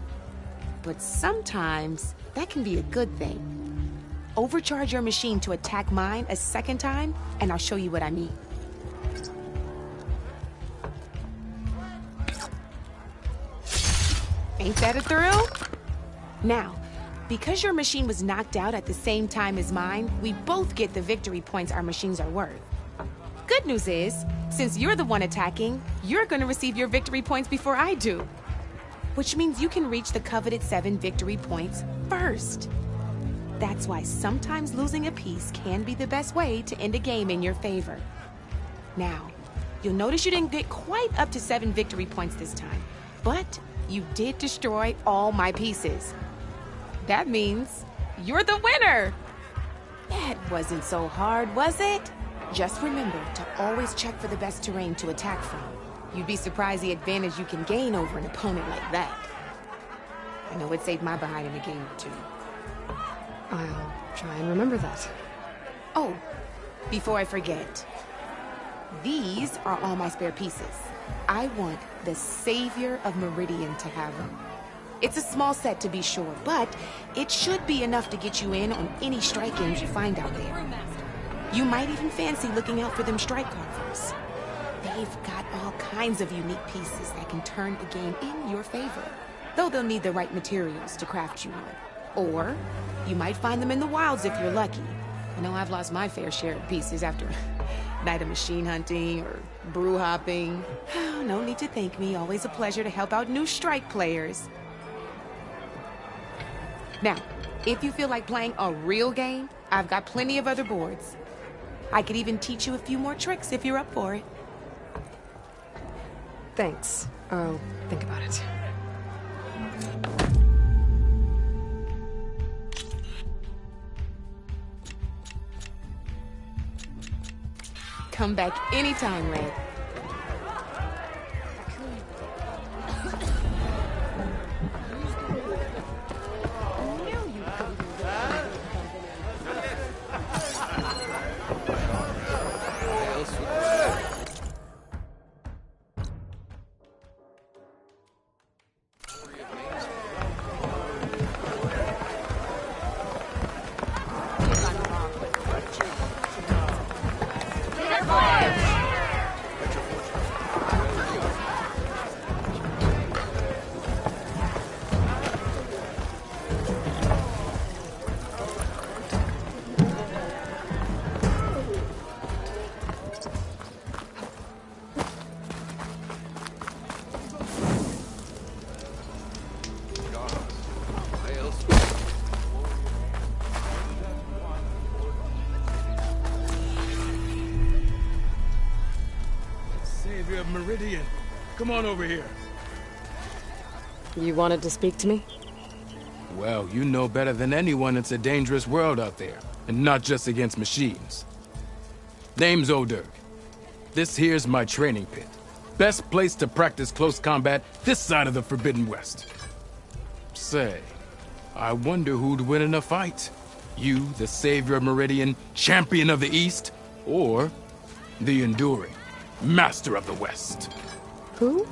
But sometimes, that can be a good thing. Overcharge your machine to attack mine a second time, and I'll show you what I mean. Ain't that a thrill? Now, because your machine was knocked out at the same time as mine, we both get the victory points our machines are worth. Good news is, since you're the one attacking, you're gonna receive your victory points before I do. Which means you can reach the coveted 7 victory points first. That's why sometimes losing a piece can be the best way to end a game in your favor. Now, you'll notice you didn't get quite up to 7 victory points this time, but you did destroy all my pieces. That means you're the winner! That wasn't so hard, was it? Just remember to always check for the best terrain to attack from. You'd be surprised the advantage you can gain over an opponent like that. I know it saved my behind in a game or 2. I'll try and remember that. Oh, before I forget, these are all my spare pieces. I want the Savior of Meridian to have them. It's a small set to be sure, but it should be enough to get you in on any strike games you find out there. You might even fancy looking out for them strike carvers. They've got all kinds of unique pieces that can turn a game in your favor, though they'll need the right materials to craft you one. Or you might find them in the wilds if you're lucky. I know I've lost my fair share of pieces after a night of machine hunting or brew hopping. No need to thank me. Always a pleasure to help out new strike players. Now, if you feel like playing a real game, I've got plenty of other boards. I could even teach you a few more tricks if you're up for it. Thanks. I'll think about it. Come back anytime, Red. Savior of Meridian, come on over here. You wanted to speak to me? Well, you know better than anyone it's a dangerous world out there, and not just against machines. Name's Oderg. This here's my training pit. Best place to practice close combat this side of the Forbidden West. Say, I wonder who'd win in a fight. You, the Savior of Meridian, Champion of the East, or the Enduring, Master of the West. Who?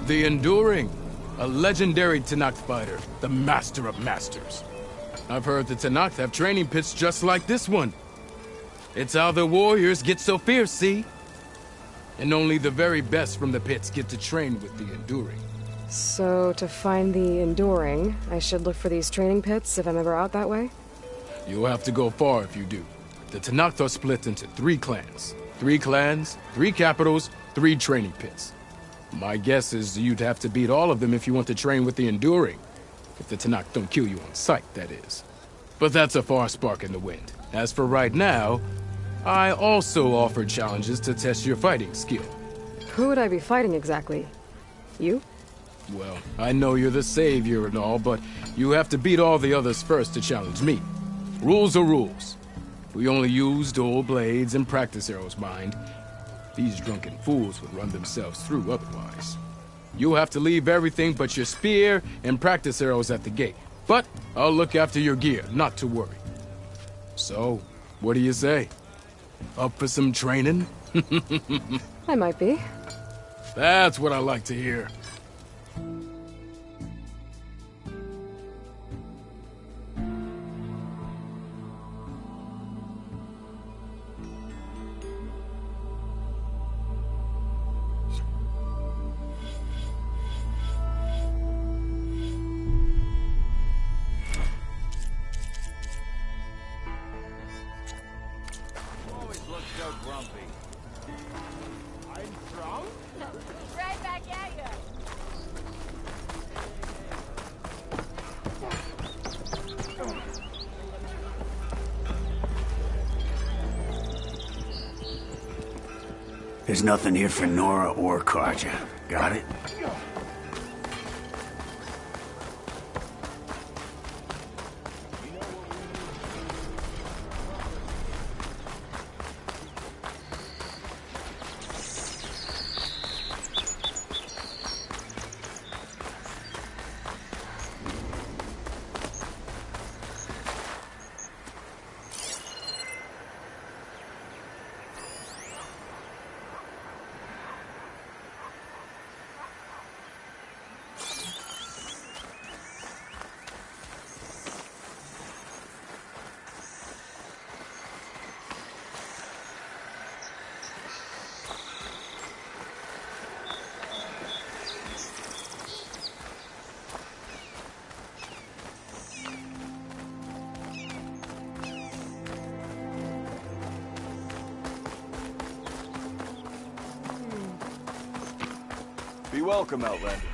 The Enduring, a legendary Tenakth fighter, the Master of Masters. I've heard the Tenakth have training pits just like this one. It's how the warriors get so fierce, see? And only the very best from the pits get to train with the Enduring. So, to find the Enduring, I should look for these training pits if I'm ever out that way? You'll have to go far if you do. The Tenakth are split into 3 clans. 3 clans, 3 capitals, 3 training pits. My guess is you'd have to beat all of them if you want to train with the Enduring. If the Tenakth don't kill you on sight, that is. But that's a far spark in the wind. As for right now, I also offer challenges to test your fighting skill. Who would I be fighting exactly? You? Well, I know you're the savior and all, but you have to beat all the others first to challenge me. Rules are rules. We only use dual blades and practice arrows, mind. These drunken fools would run themselves through otherwise. You'll have to leave everything but your spear and practice arrows at the gate. But I'll look after your gear, not to worry. So, what do you say? Up for some training? I might be. That's what I like to hear. Right back at ya. There's nothing here for Nora or Carja. Got it? Be welcome, Outlander.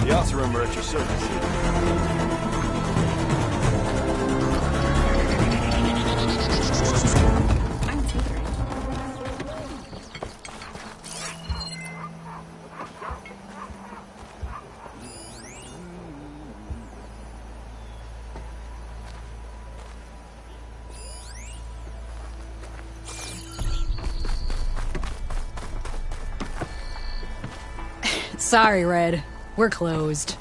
The ops room are at your service. Sorry, Red. We're closed.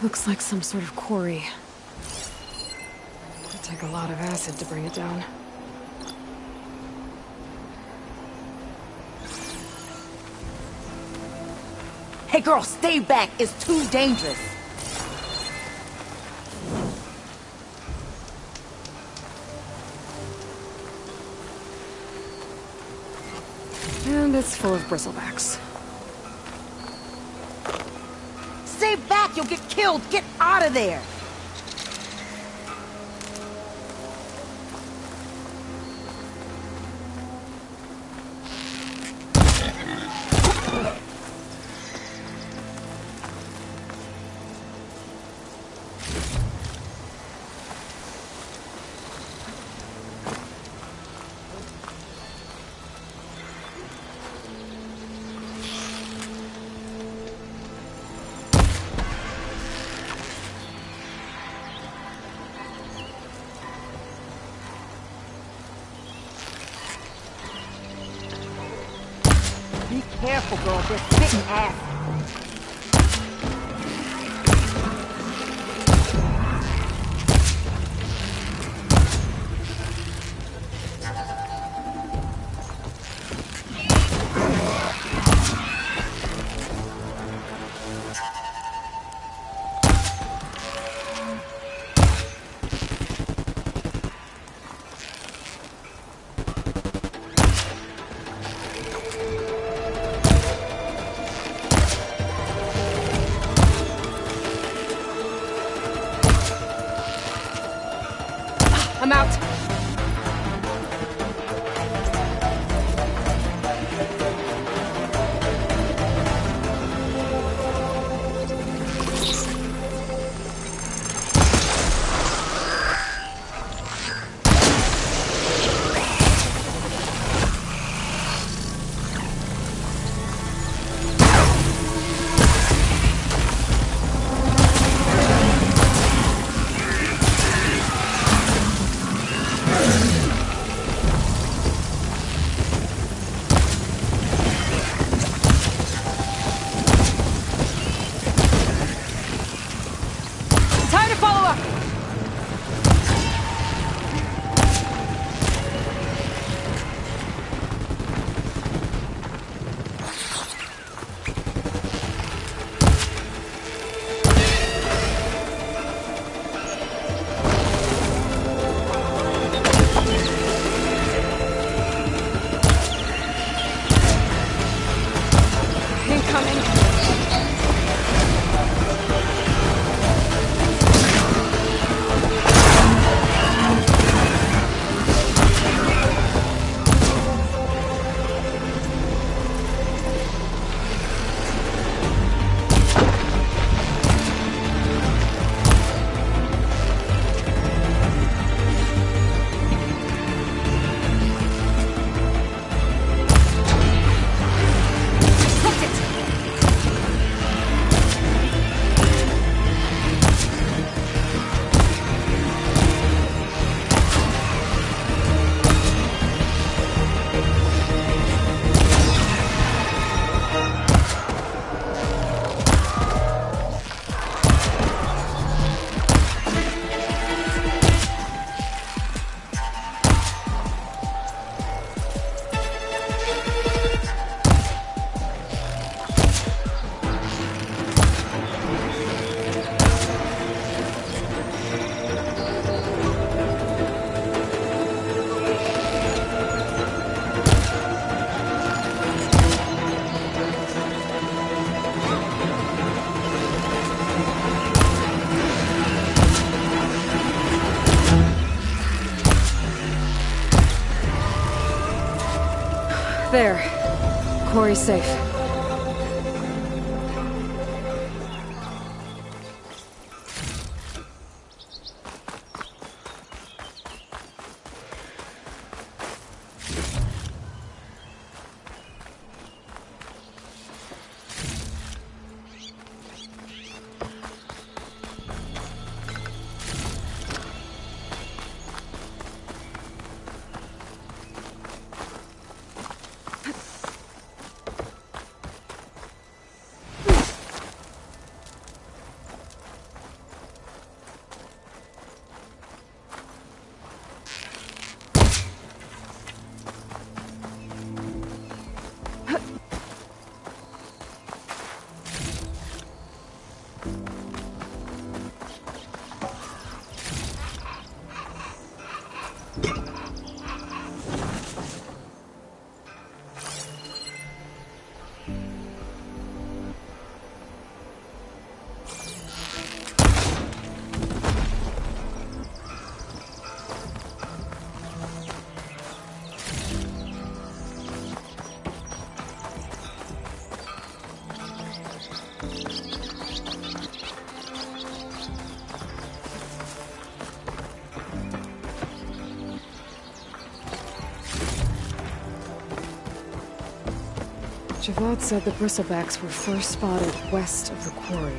Looks like some sort of quarry. It'll take a lot of acid to bring it down. Hey girl, stay back. It's too dangerous. And it's full of bristlebacks. Stay back, you'll get killed. Get out of there. Be careful, girl. They're spitting acid. I'm out. Time to follow up. Incoming. There. Quarry's safe. Javad said the bristlebacks were first spotted west of the quarry.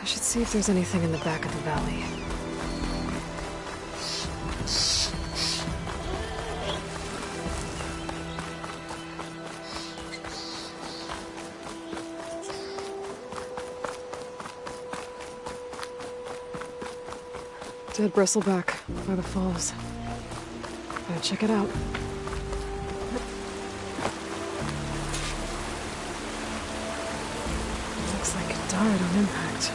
I should see if there's anything in the back of the valley. Dead bristleback by the falls. Gotta check it out. Looks like it died on impact.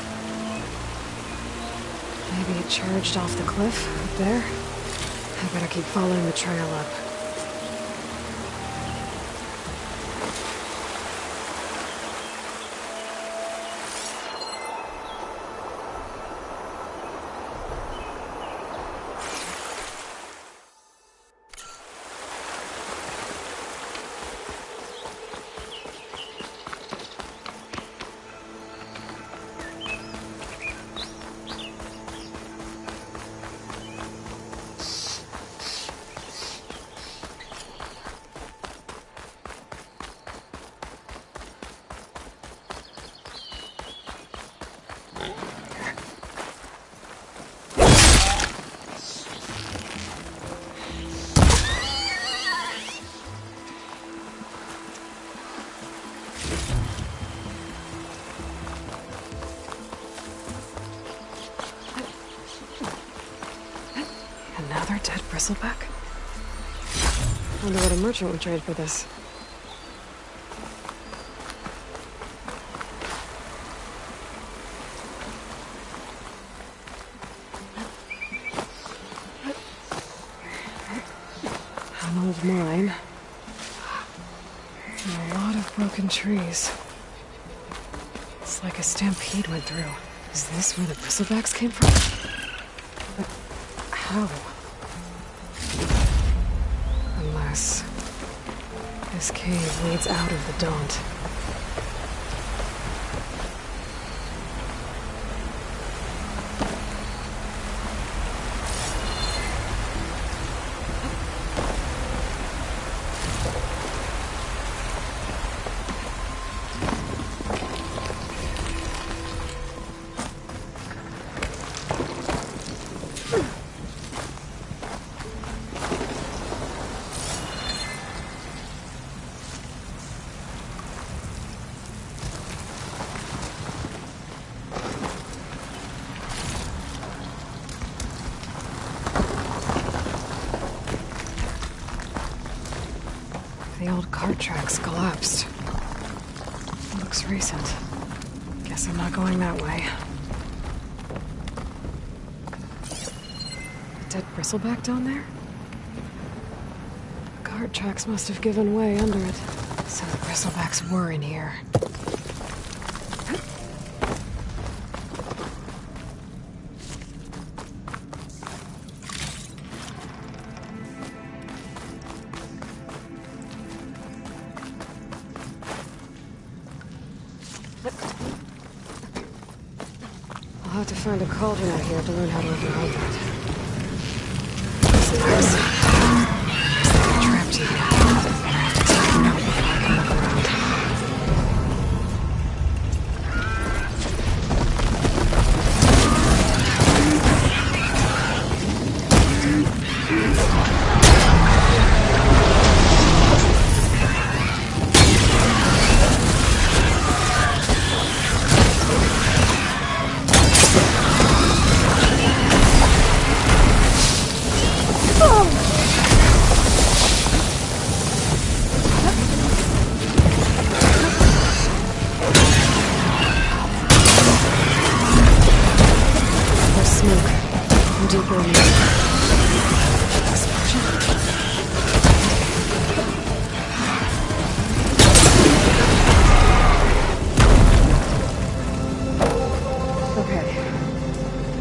Maybe it charged off the cliff up there. I better keep following the trail up. Another dead bristleback? Wonder what a merchant would trade for this. An old mine. And a lot of broken trees. It's like a stampede went through. Is this where the bristlebacks came from? But how? Unless this cave leads out of the Daunt. The old cart tracks collapsed. Looks recent. Guess I'm not going that way. A dead bristleback down there? The cart tracks must have given way under it. So the bristlebacks were in here. I'll have to find a cauldron out here to learn how to override that. It's like trapped here. I have to take them out before I can look around.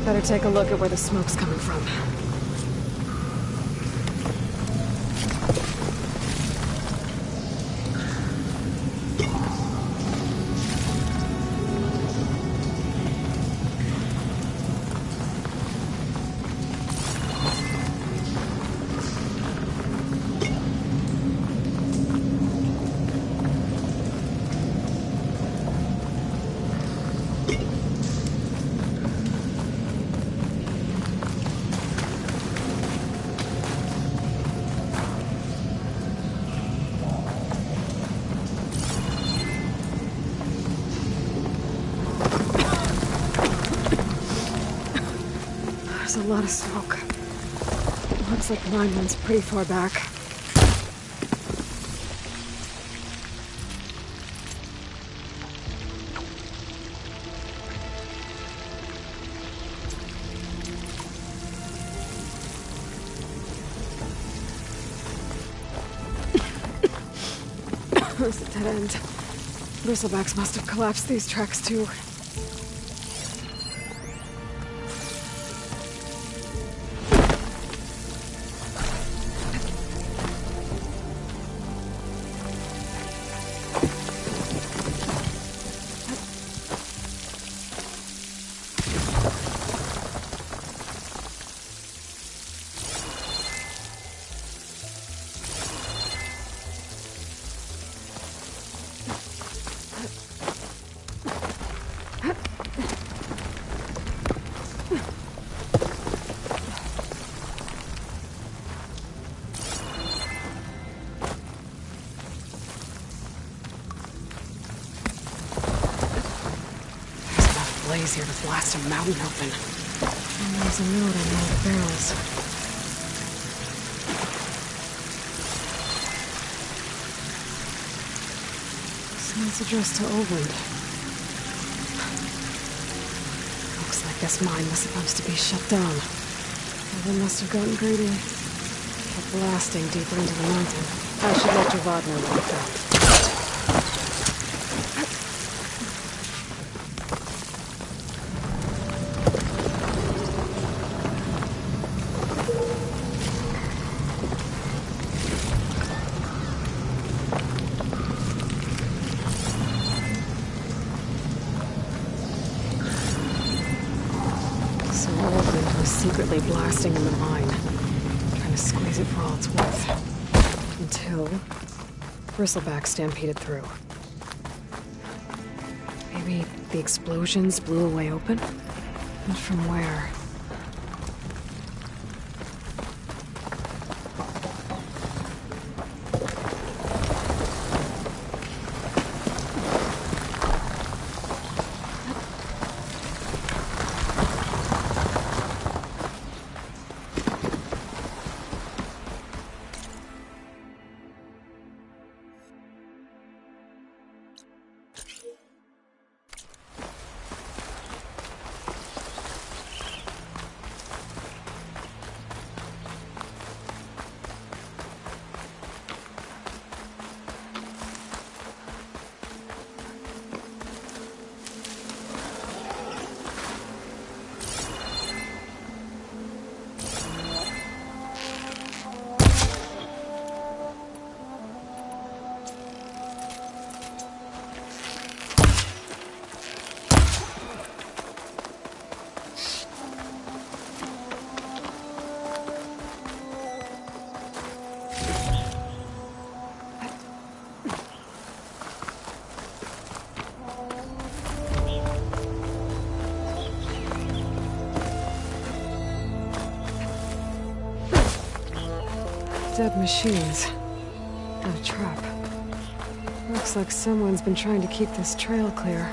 Better take a look at where the smoke's coming from. a lot of smoke. Looks like the mine runs pretty far back. It's a dead end. Bristlebacks must have collapsed these tracks too. Here to blast a mountain open. And there's a note on one of the barrels. This note's addressed to Olvend. Looks like this mine was supposed to be shut down. Olvend must have gotten greedy. Kept blasting deeper into the mountain. I should let Javad know about that. Secretly blasting in the mine, trying to squeeze it for all it's worth. Until Bristleback stampeded through. Maybe the explosions blew a way open? And from where? Dead machines. And a trap. Looks like someone's been trying to keep this trail clear.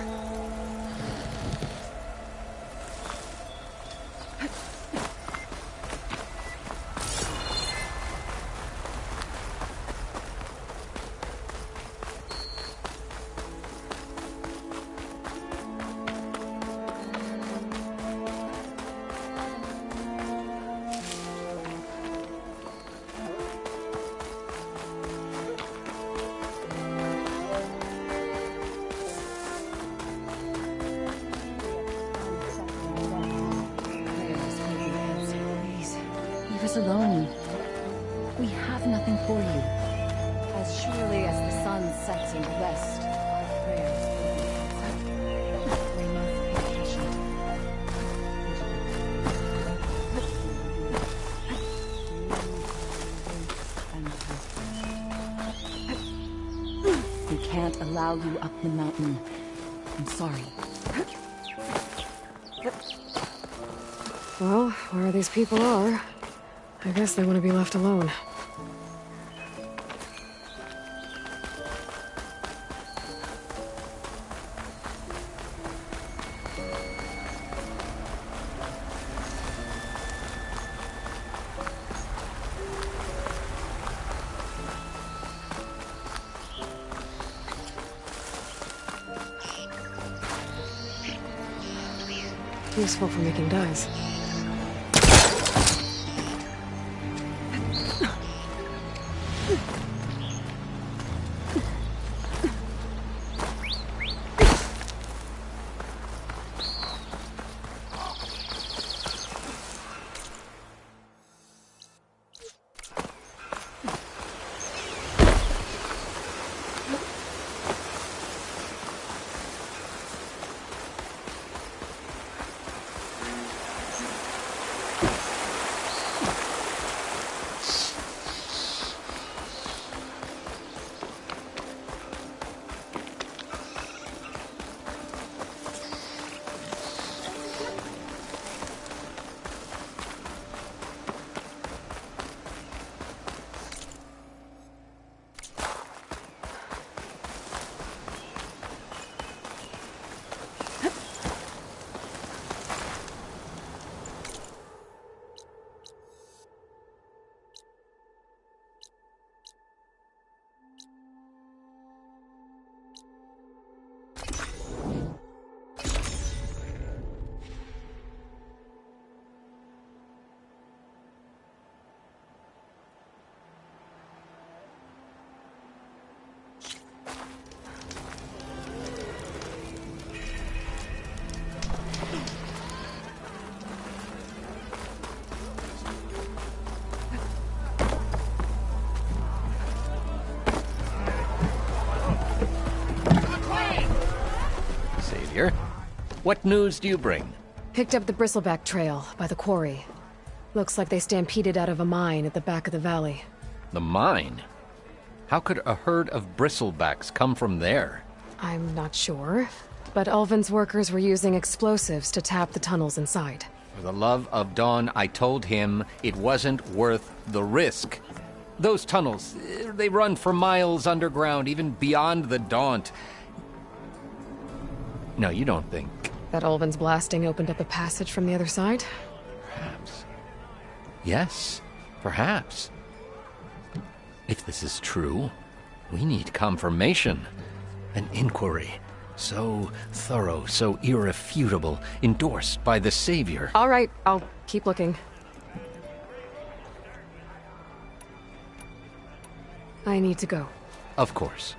Alone. We have nothing for you. As surely as the sun sets in the west, our prayers will be answered. We must be patient. We can't allow you up the mountain. I'm sorry. Well, where these people are, I guess they want to be left alone. Useful for making dyes. What news do you bring? Picked up the Bristleback Trail by the quarry. Looks like they stampeded out of a mine at the back of the valley. The mine? How could a herd of bristlebacks come from there? I'm not sure, but Ulvin's workers were using explosives to tap the tunnels inside. For the love of Dawn, I told him it wasn't worth the risk. Those tunnels, they run for miles underground, even beyond the Daunt. No, you don't think... That Ulvin's blasting opened up a passage from the other side? Perhaps. Yes, perhaps. If this is true, we need confirmation. An inquiry. So thorough, so irrefutable, endorsed by the Savior. All right, I'll keep looking. I need to go. Of course.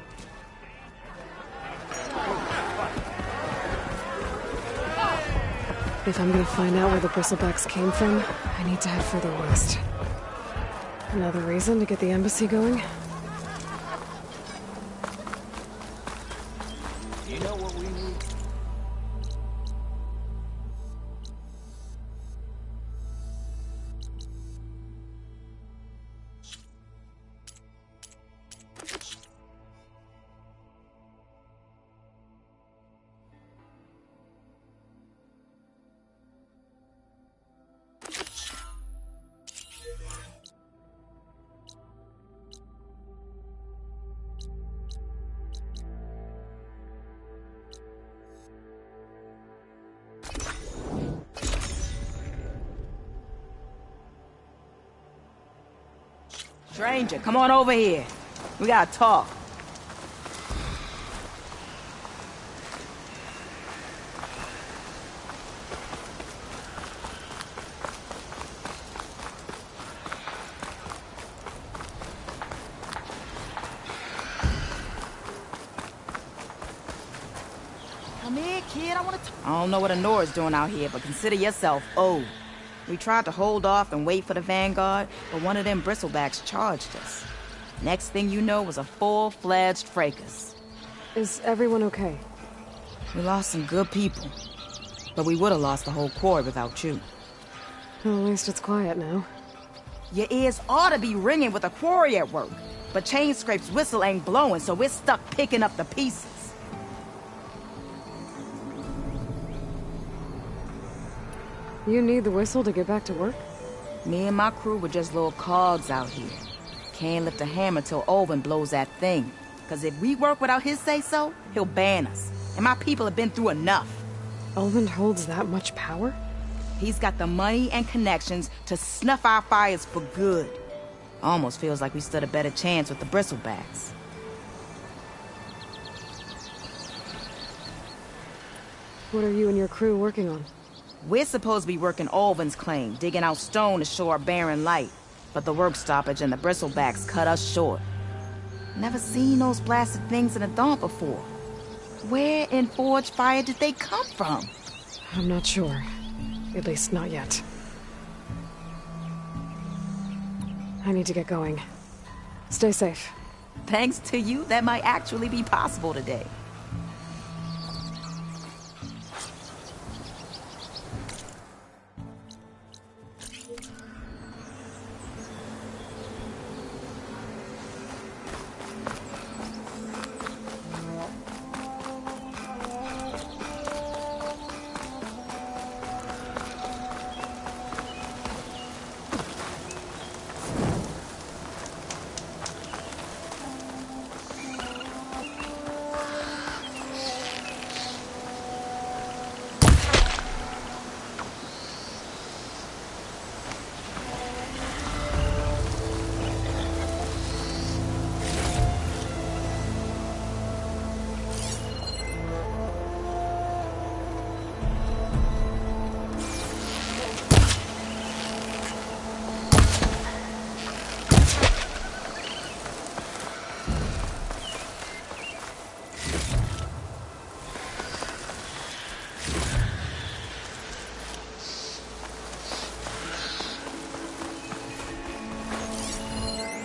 If I'm gonna find out where the Bristlebacks came from, I need to head further west. Another reason to get the embassy going? You know what we need? Stranger, come on over here. We gotta talk. Come here, kid. I want to. I don't know what Honora's doing out here, but consider yourself owed. We tried to hold off and wait for the Vanguard, but one of them bristlebacks charged us. Next thing you know was a full-fledged fracas. Is everyone okay? We lost some good people, but we would have lost the whole quarry without you. Well, at least it's quiet now. Your ears ought to be ringing with a quarry at work, but Chainscrape's whistle ain't blowing, so we're stuck picking up the pieces. You need the whistle to get back to work? Me and my crew were just little cogs out here. Can't lift a hammer till Ulvin blows that thing. Cause if we work without his say-so, he'll ban us. And my people have been through enough. Ulvin holds that much power? He's got the money and connections to snuff our fires for good. Almost feels like we stood a better chance with the bristlebacks. What are you and your crew working on? We're supposed to be working Ulvin's claim, digging out stone to show our barren light. But the work stoppage and the bristlebacks cut us short. Never seen those blasted things in the dawn before. Where in Forge Fire did they come from? I'm not sure. At least not yet. I need to get going. Stay safe. Thanks to you, that might actually be possible today.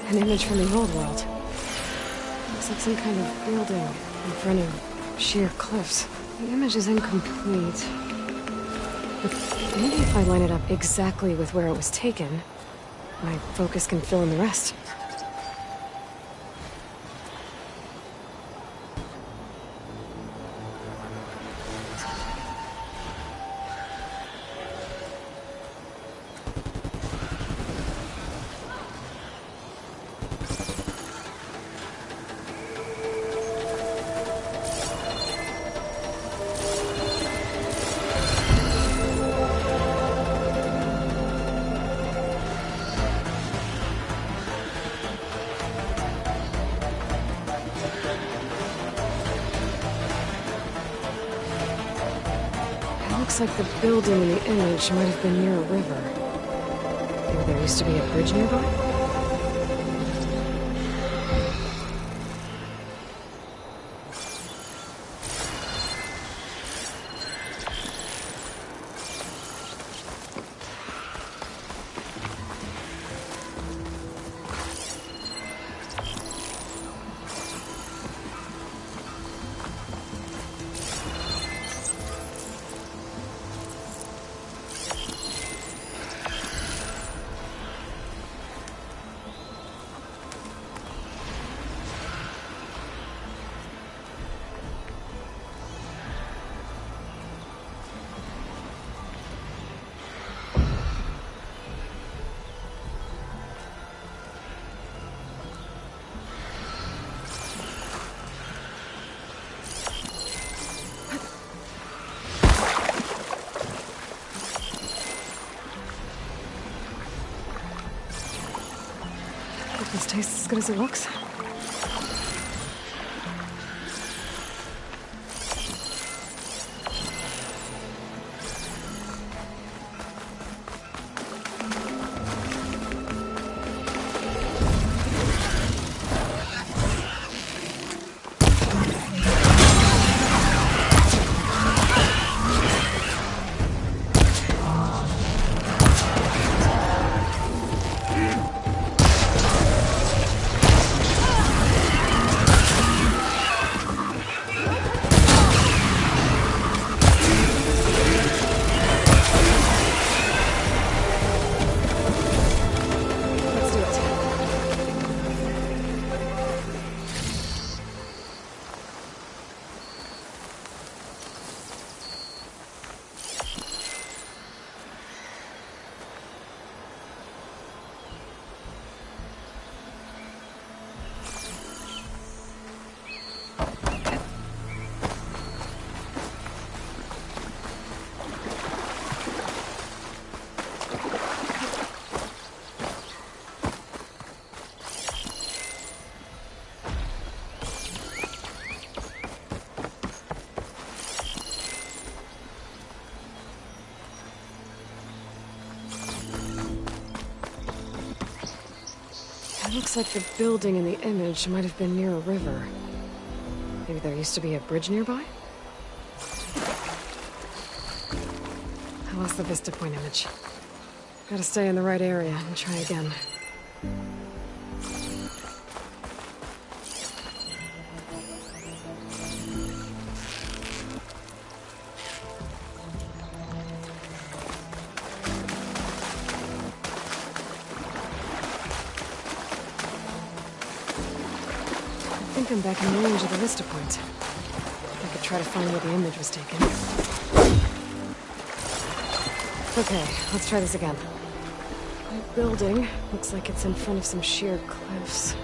An image from the old world. Looks like some kind of building in front of sheer cliffs. The image is incomplete. But maybe if I line it up exactly with where it was taken, my focus can fill in the rest. Looks like the building in the image might have been near a river. Maybe there used to be a bridge nearby? This tastes as good as it looks. looks like the building in the image might have been near a river. Maybe there used to be a bridge nearby? I lost the Vista Point image. Gotta stay in the right area and try again. I think I'm back in range of the Vista Point. I could try to find where the image was taken. Okay, let's try this again. That building looks like it's in front of some sheer cliffs.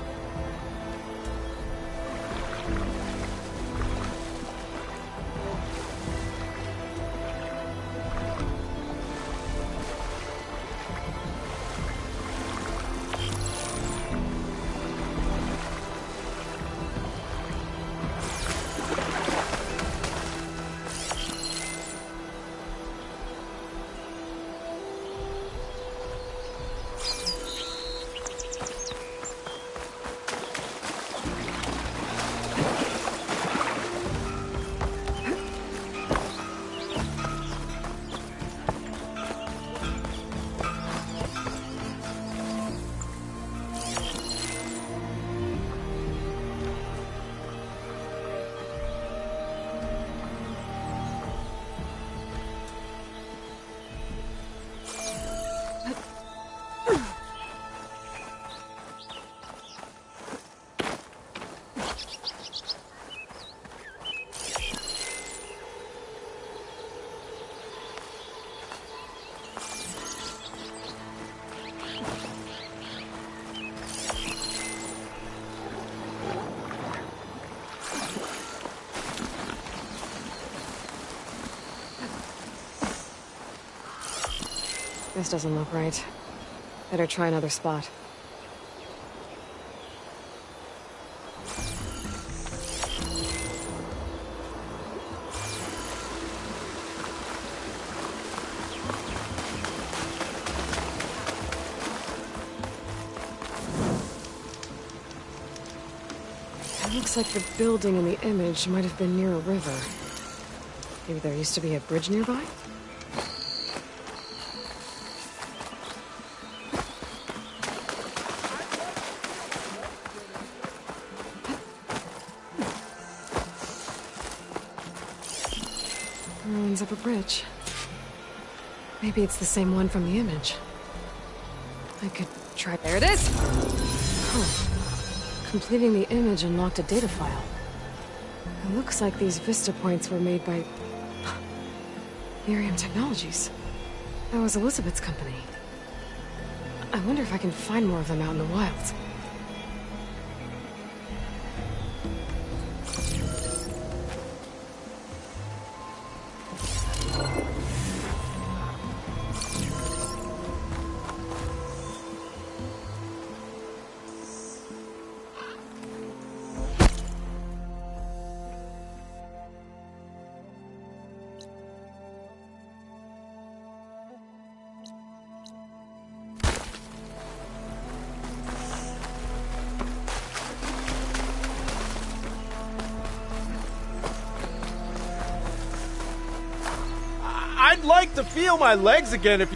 This doesn't look right. Better try another spot. It looks like the building in the image might have been near a river. Maybe there used to be a bridge nearby? Ruins of a bridge. Maybe it's the same one from the image. I could try. There it is! Oh. Completing the image unlocked a data file. It looks like these Vista Points were made by Miriam Technologies. That was Elizabeth's company. I wonder if I can find more of them out in the wilds. I'd like to feel my legs again if...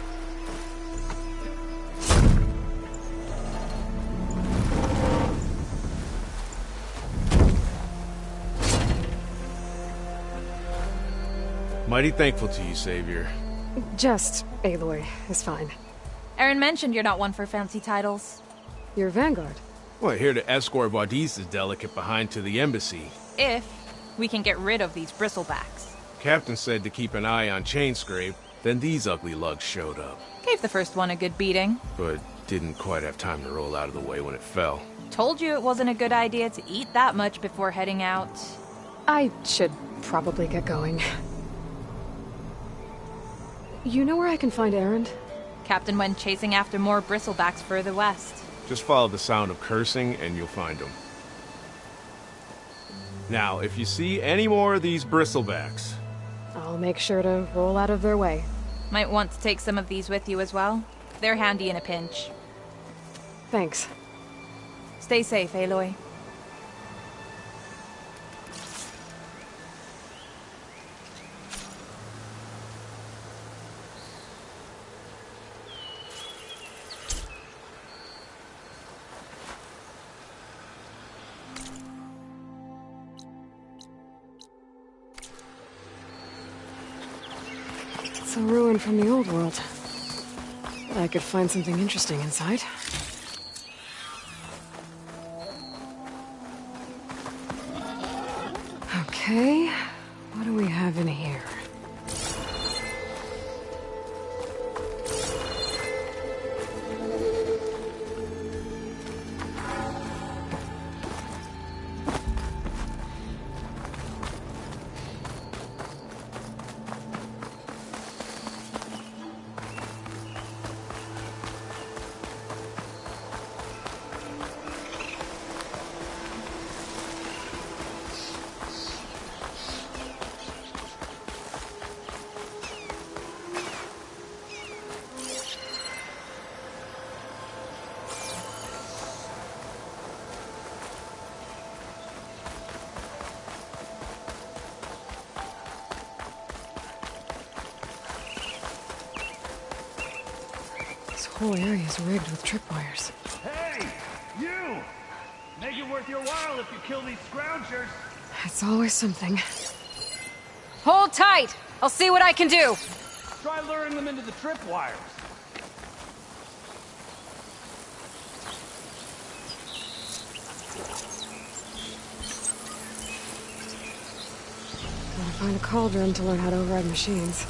Mighty thankful to you, Savior. Just Aloy is fine. Aaron mentioned you're not one for fancy titles. You're Vanguard. Well, here to escort Wadis' delicate behind to the embassy. If we can get rid of these bristlebacks. Captain said to keep an eye on Chainscrape, then these ugly lugs showed up. Gave the first one a good beating. But didn't quite have time to roll out of the way when it fell. Told you it wasn't a good idea to eat that much before heading out. I should probably get going. You know where I can find Erend? Captain went chasing after more bristlebacks further west. Just follow the sound of cursing and you'll find them. Now, if you see any more of these bristlebacks... I'll make sure to roll out of their way. Might want to take some of these with you as well. They're handy in a pinch. Thanks. Stay safe, Aloy. It's a ruin from the old world. Bet I could find something interesting inside. Okay, what do we have in here? This whole area is rigged with tripwires. Hey! You! Make it worth your while if you kill these scroungers. It's always something. Hold tight! I'll see what I can do! Try luring them into the tripwires. Gotta find a cauldron to learn how to override machines.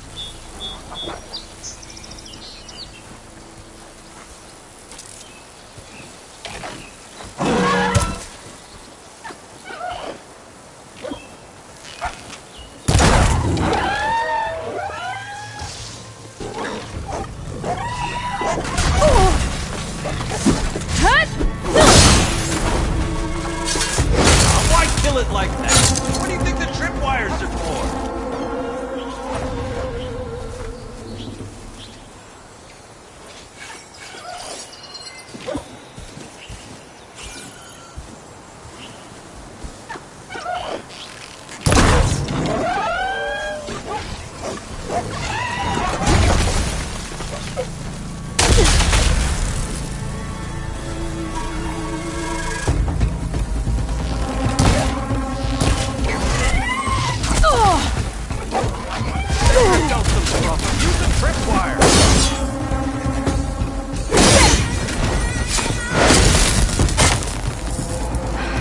Why kill it like that? What do you think the tripwires are for?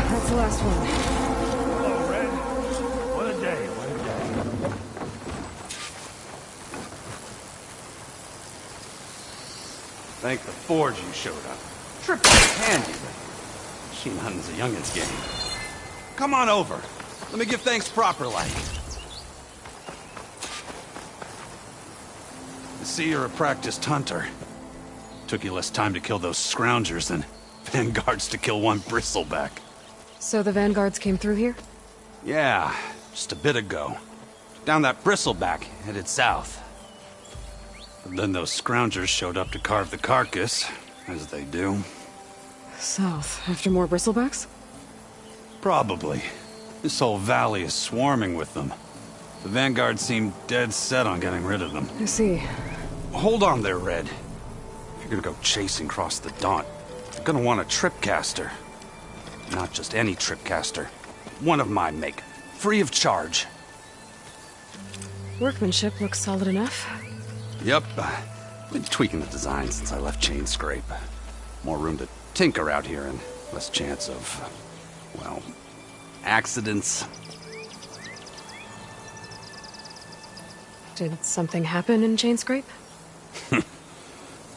That's the last one. Hello, Red. What a day, what a day. Thank the Forge you showed up. Tripwire's handy, but machine hunting's a youngin's game. Come on over. Let me give thanks proper like. I see you're a practiced hunter. Took you less time to kill those scroungers than vanguards to kill one bristleback. So the vanguards came through here? Yeah, just a bit ago. Down that bristleback, headed south. But then those scroungers showed up to carve the carcass, as they do. South, after more bristlebacks? Probably. This whole valley is swarming with them. The vanguard seemed dead set on getting rid of them. I see. Hold on there, Red. If you're gonna go chasing across the Daunt, you're gonna want a tripcaster. Not just any tripcaster. One of my make. Free of charge. Workmanship looks solid enough. Yep. Been tweaking the design since I left Chainscrape. More room to tinker out here and less chance of, well, accidents. Did something happen in Chainscrape?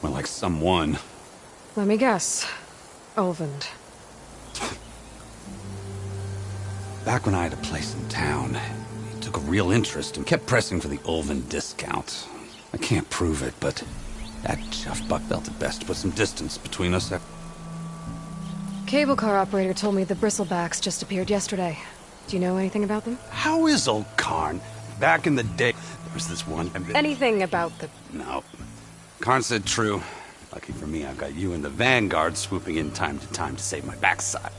Well, like someone. Let me guess. Ulvund. Back when I had a place in town, he took a real interest and kept pressing for the Ulvund discount. I can't prove it, but that chuff buck felt it best to put some distance between us. Cable car operator told me the bristlebacks just appeared yesterday. Do you know anything about them? How is old Karn? Back in the day, there was this one... Anything about the... No. Karn said true. Lucky for me, I've got you and the Vanguard swooping in time to save my backside.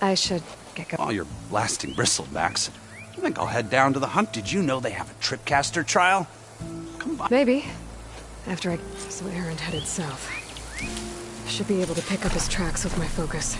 I should get going. Oh, you're blasting bristlebacks. I think I'll head down to the hunt. Did you know they have a tripcaster trial? Come on. Maybe. After I... So Aaron headed south. Should be able to pick up his tracks with my focus.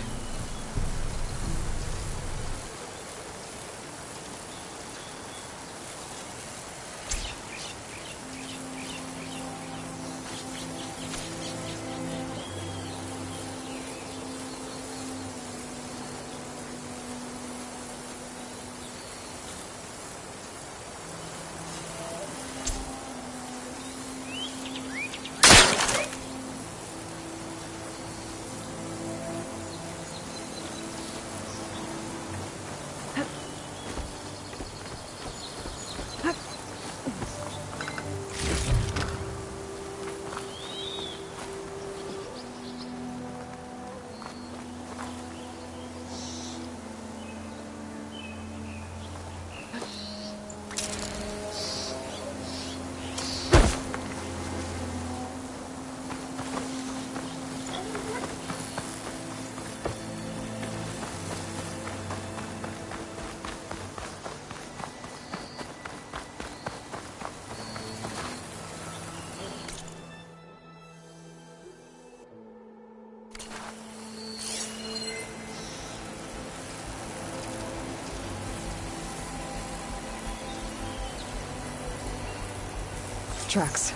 Tracks.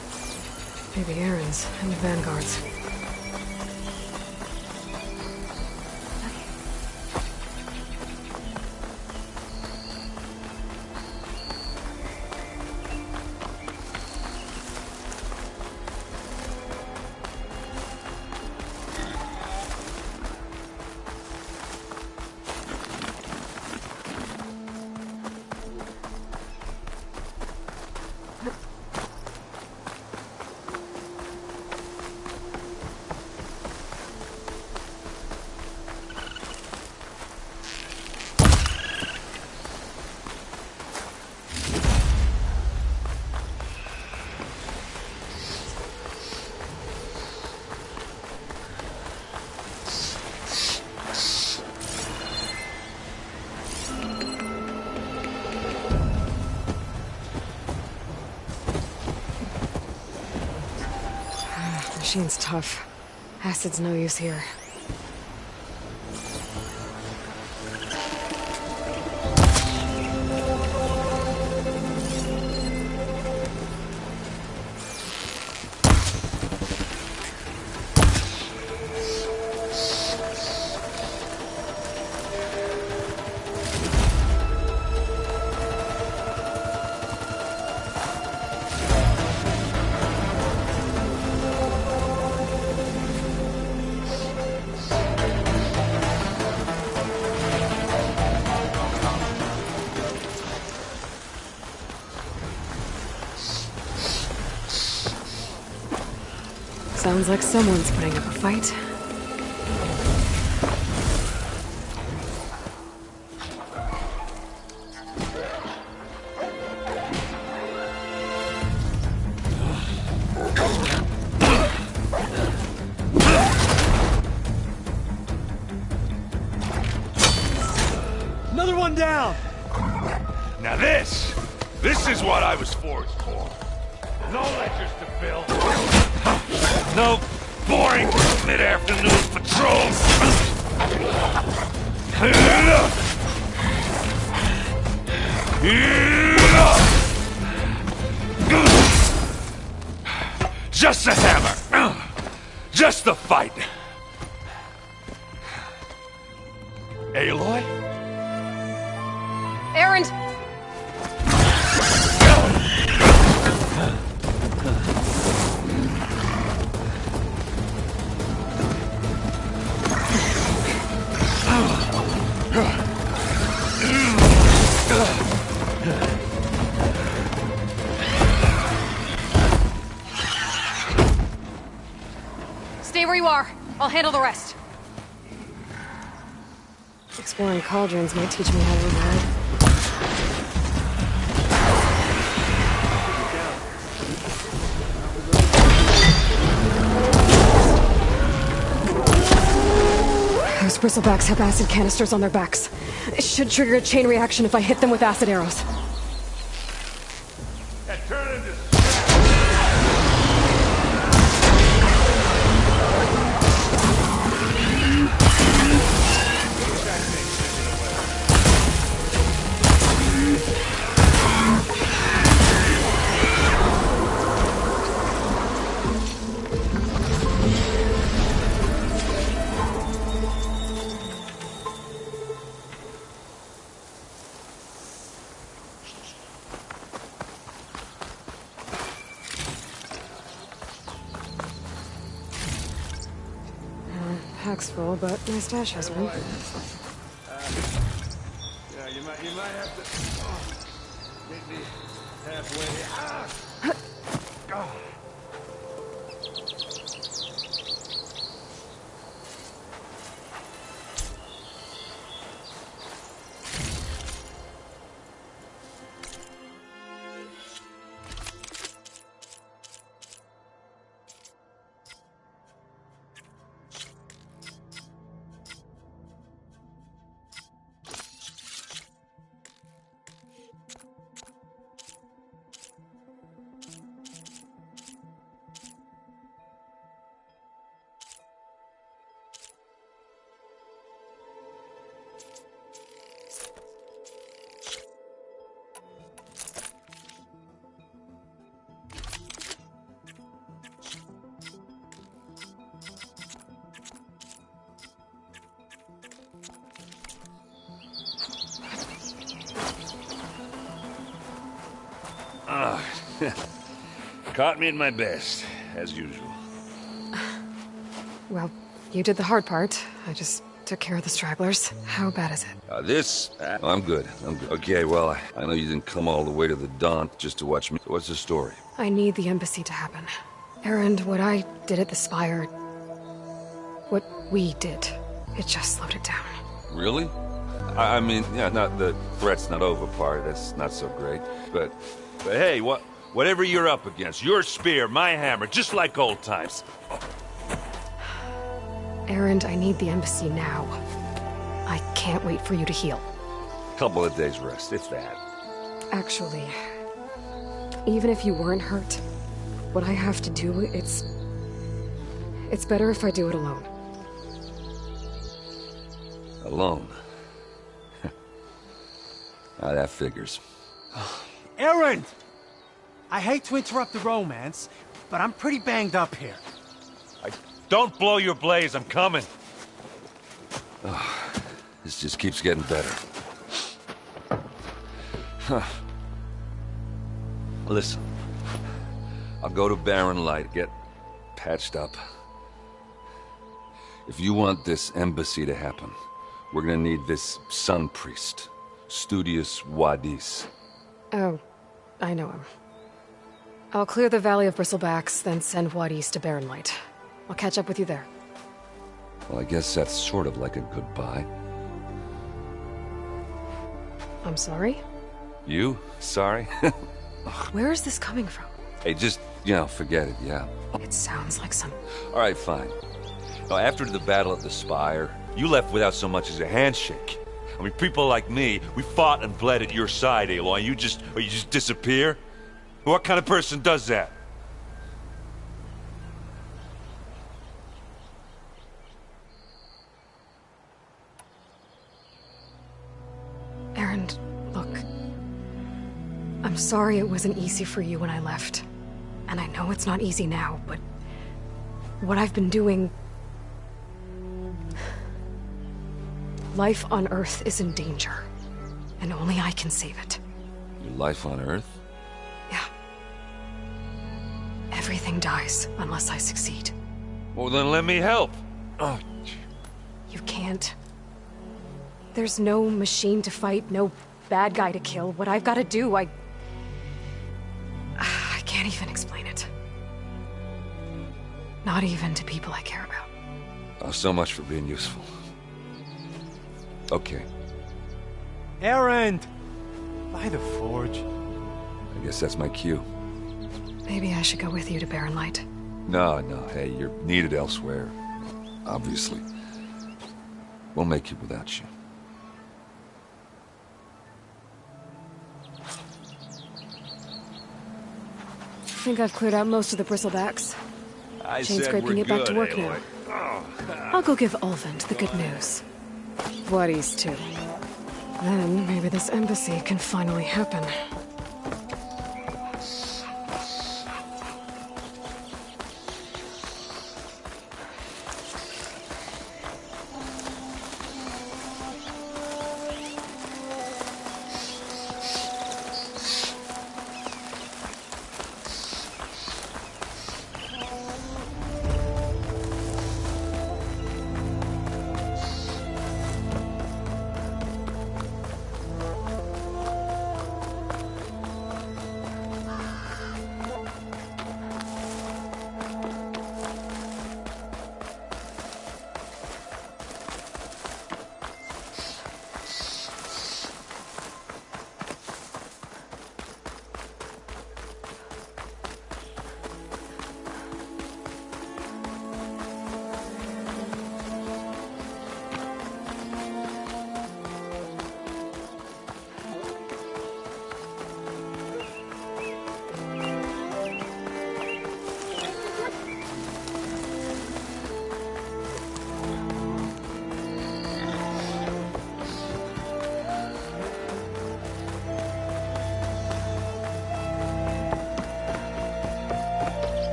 Maybe Aaron's and the Vanguard's. Machine's tough. Acid's no use here. Sounds like someone's putting up a fight. Another one down! Now this is what I was forged for. No ledgers to fill. No boring mid-afternoon patrols. Just a hammer. Just the fight. Aloy? Aaron! Stay where you are. I'll handle the rest. Exploring cauldrons might teach me how to ride. bristlebacks have acid canisters on their backs. It should trigger a chain reaction if I hit them with acid arrows. Pack's full, but my stash has one. Yeah, you might have to meet me halfway. Caught me at my best, as usual. Well, you did the hard part. I just took care of the stragglers. How bad is it? I'm good. Okay, well, I know you didn't come all the way to the Daunt just to watch me. So what's the story? I need the embassy to happen. Erend, what I did at the Spire... What we did, it just slowed it down. Really? I mean, yeah, not the threat's not over part. That's not so great. But hey, whatever you're up against, your spear, my hammer, just like old times. Erend, I need the embassy now. I can't wait for you to heal. Couple of days rest, if that. Actually, even if you weren't hurt, what I have to do, it's better if I do it alone. Alone? That figures. Erend! I hate to interrupt the romance, but I'm pretty banged up here. Don't blow your blaze, I'm coming. This just keeps getting better. Listen, I'll go to Barren Light, get patched up. If you want this embassy to happen, we're gonna need this sun priest, Studius Wadis. Oh, I know him. I'll clear the Valley of Bristlebacks, then send Wadis to Barren Light. I'll catch up with you there. Well, I guess that's sort of like a goodbye. I'm sorry? You? Sorry? Where is this coming from? Hey, just, forget it, yeah. It sounds like some... All right, fine. Now, after the Battle of the Spire, you left without so much as a handshake. I mean, people like me, we fought and bled at your side, Aloy, and you just disappear? What kind of person does that? Erend, look. I'm sorry it wasn't easy for you when I left. And I know it's not easy now, but... what I've been doing... Life on Earth is in danger. And only I can save it. Your life on Earth? Yeah. Everything dies unless I succeed. Well, then let me help. Oh. You can't. There's no machine to fight, no bad guy to kill. What I've got to do, I can't even explain it. Not even to people I care about. Oh, so much for being useful. Okay. Erend! By the Forge. I guess that's my cue. Maybe I should go with you to Barren Light. No, hey, you're needed elsewhere. Obviously. We'll make it without you. I think I've cleared out most of the bristlebacks. Chain scraping it back to work now. I'll go give Ulvund the good news. Bloodies too. Then maybe this embassy can finally happen.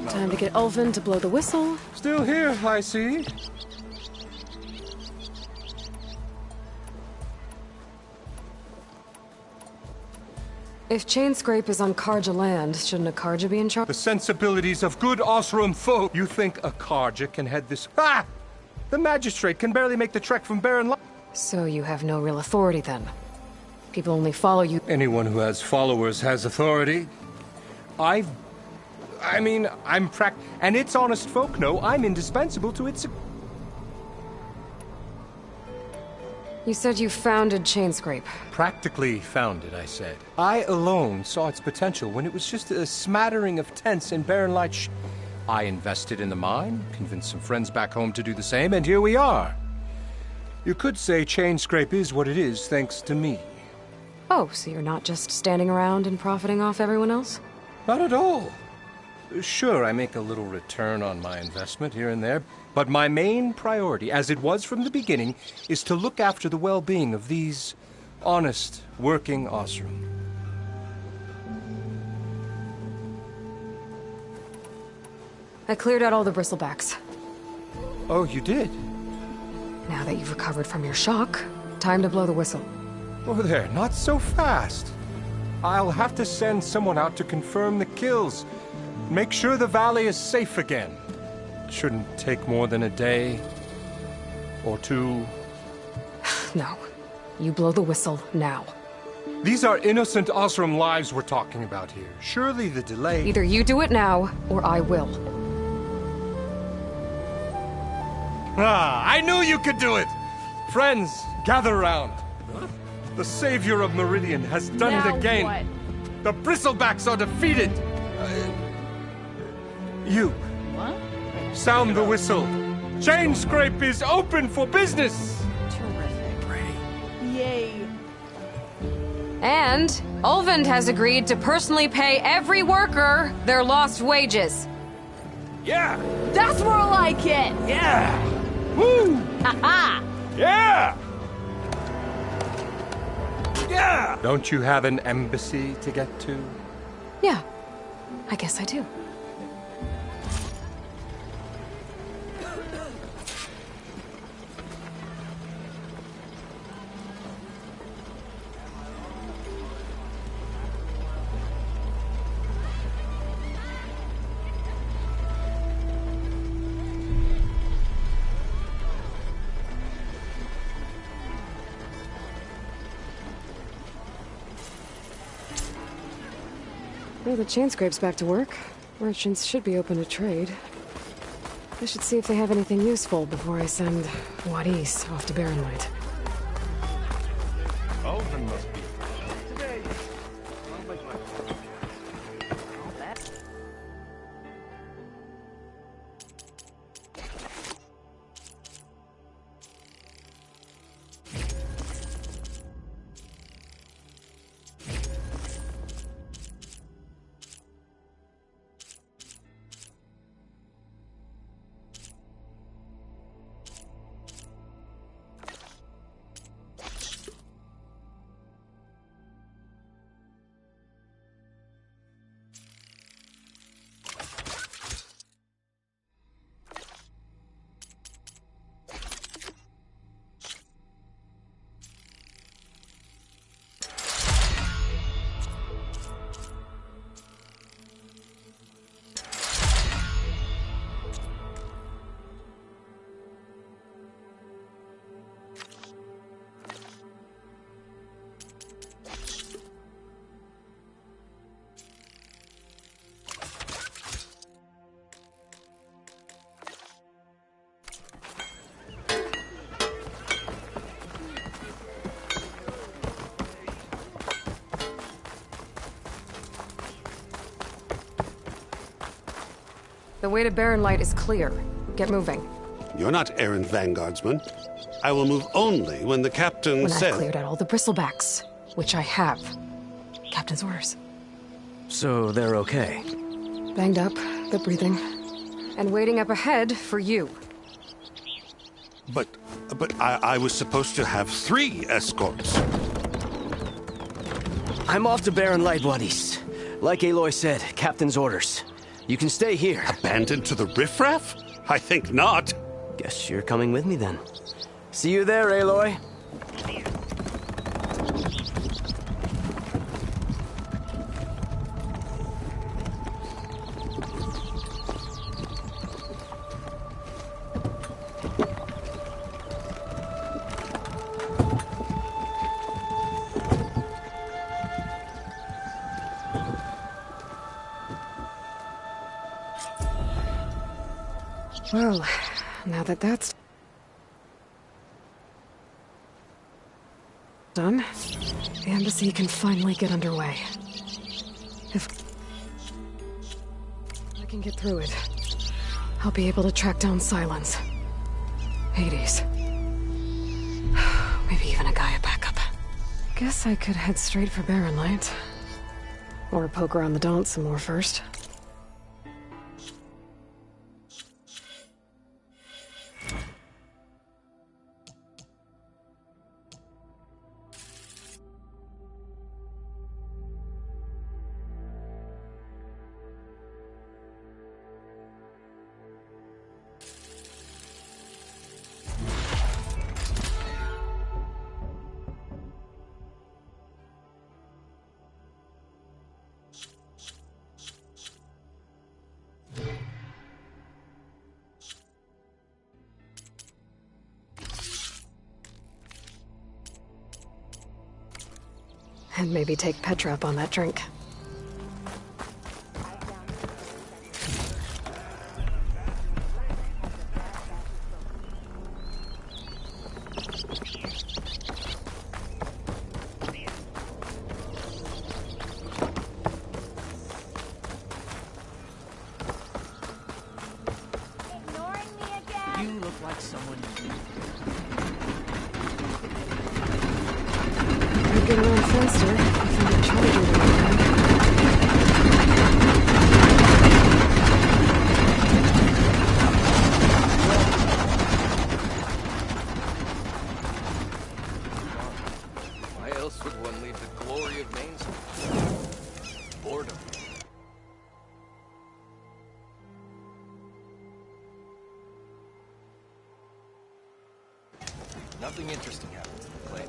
Time to get Ulvund to blow the whistle. Still here, I see. If Chainscrape is on Karja land, shouldn't a Karja be in charge? The sensibilities of good Osram folk. You think a Karja can head this? Ah! The magistrate can barely make the trek from Barren Light. So you have no real authority then? People only follow you. Anyone who has followers has authority. I'm and its honest folk know I'm indispensable to its... You said you founded Chainscrape. Practically founded, I said. I alone saw its potential when it was just a smattering of tents in Barren Light. I invested in the mine, convinced some friends back home to do the same, and here we are. You could say Chainscrape is what it is thanks to me. Oh, so you're not just standing around and profiting off everyone else? Not at all. Sure, I make a little return on my investment here and there, but my main priority, as it was from the beginning, is to look after the well-being of these honest, working Osram. I cleared out all the bristlebacks. Oh, you did? Now that you've recovered from your shock, time to blow the whistle. Oh there, not so fast. I'll have to send someone out to confirm the kills. Make sure the valley is safe again. Shouldn't take more than a day or two. No. You blow the whistle now. These are innocent Osram lives we're talking about here. Surely the delay... Either you do it now, or I will. Ah, I knew you could do it! Friends, gather round. The savior of Meridian has done it again. What? The bristlebacks are defeated. You. What? Sound the whistle. Chainscrape is open for business. Terrific. Yay. And Ulvund has agreed to personally pay every worker their lost wages. Yeah. That's more like it. Yeah. Woo. Ha-ha. Yeah. Yeah. Don't you have an embassy to get to? Yeah. I guess I do. Well, the Chainscrape's back to work. Merchants should be open to trade. I should see if they have anything useful before I send Wadis off to Barren Light. Ulfin must be. The way to Barren Light is clear. Get moving. You're not errand vanguardsman. I will move only when the captain When says... I've cleared out all the bristlebacks, which I have. Captain's orders. So they're okay? Banged up, but breathing. And waiting up ahead for you. But I was supposed to have 3 escorts. I'm off to Barren Light, Wadis. Like Aloy said, Captain's orders. You can stay here. Abandoned to the riffraff? I think not. Guess you're coming with me then. See you there, Aloy. Well, now that that's done, the embassy can finally get underway. If I can get through it, I'll be able to track down Silence, Hades, maybe even a Gaia backup. Guess I could head straight for Barren Light. Or poke around the Daunt some more first. And maybe take Petra up on that drink. You look like someone... I'd get around faster if I could charge you the right time. Why else would one leave the glory of Main Street? Boredom. Nothing interesting happened, Clay.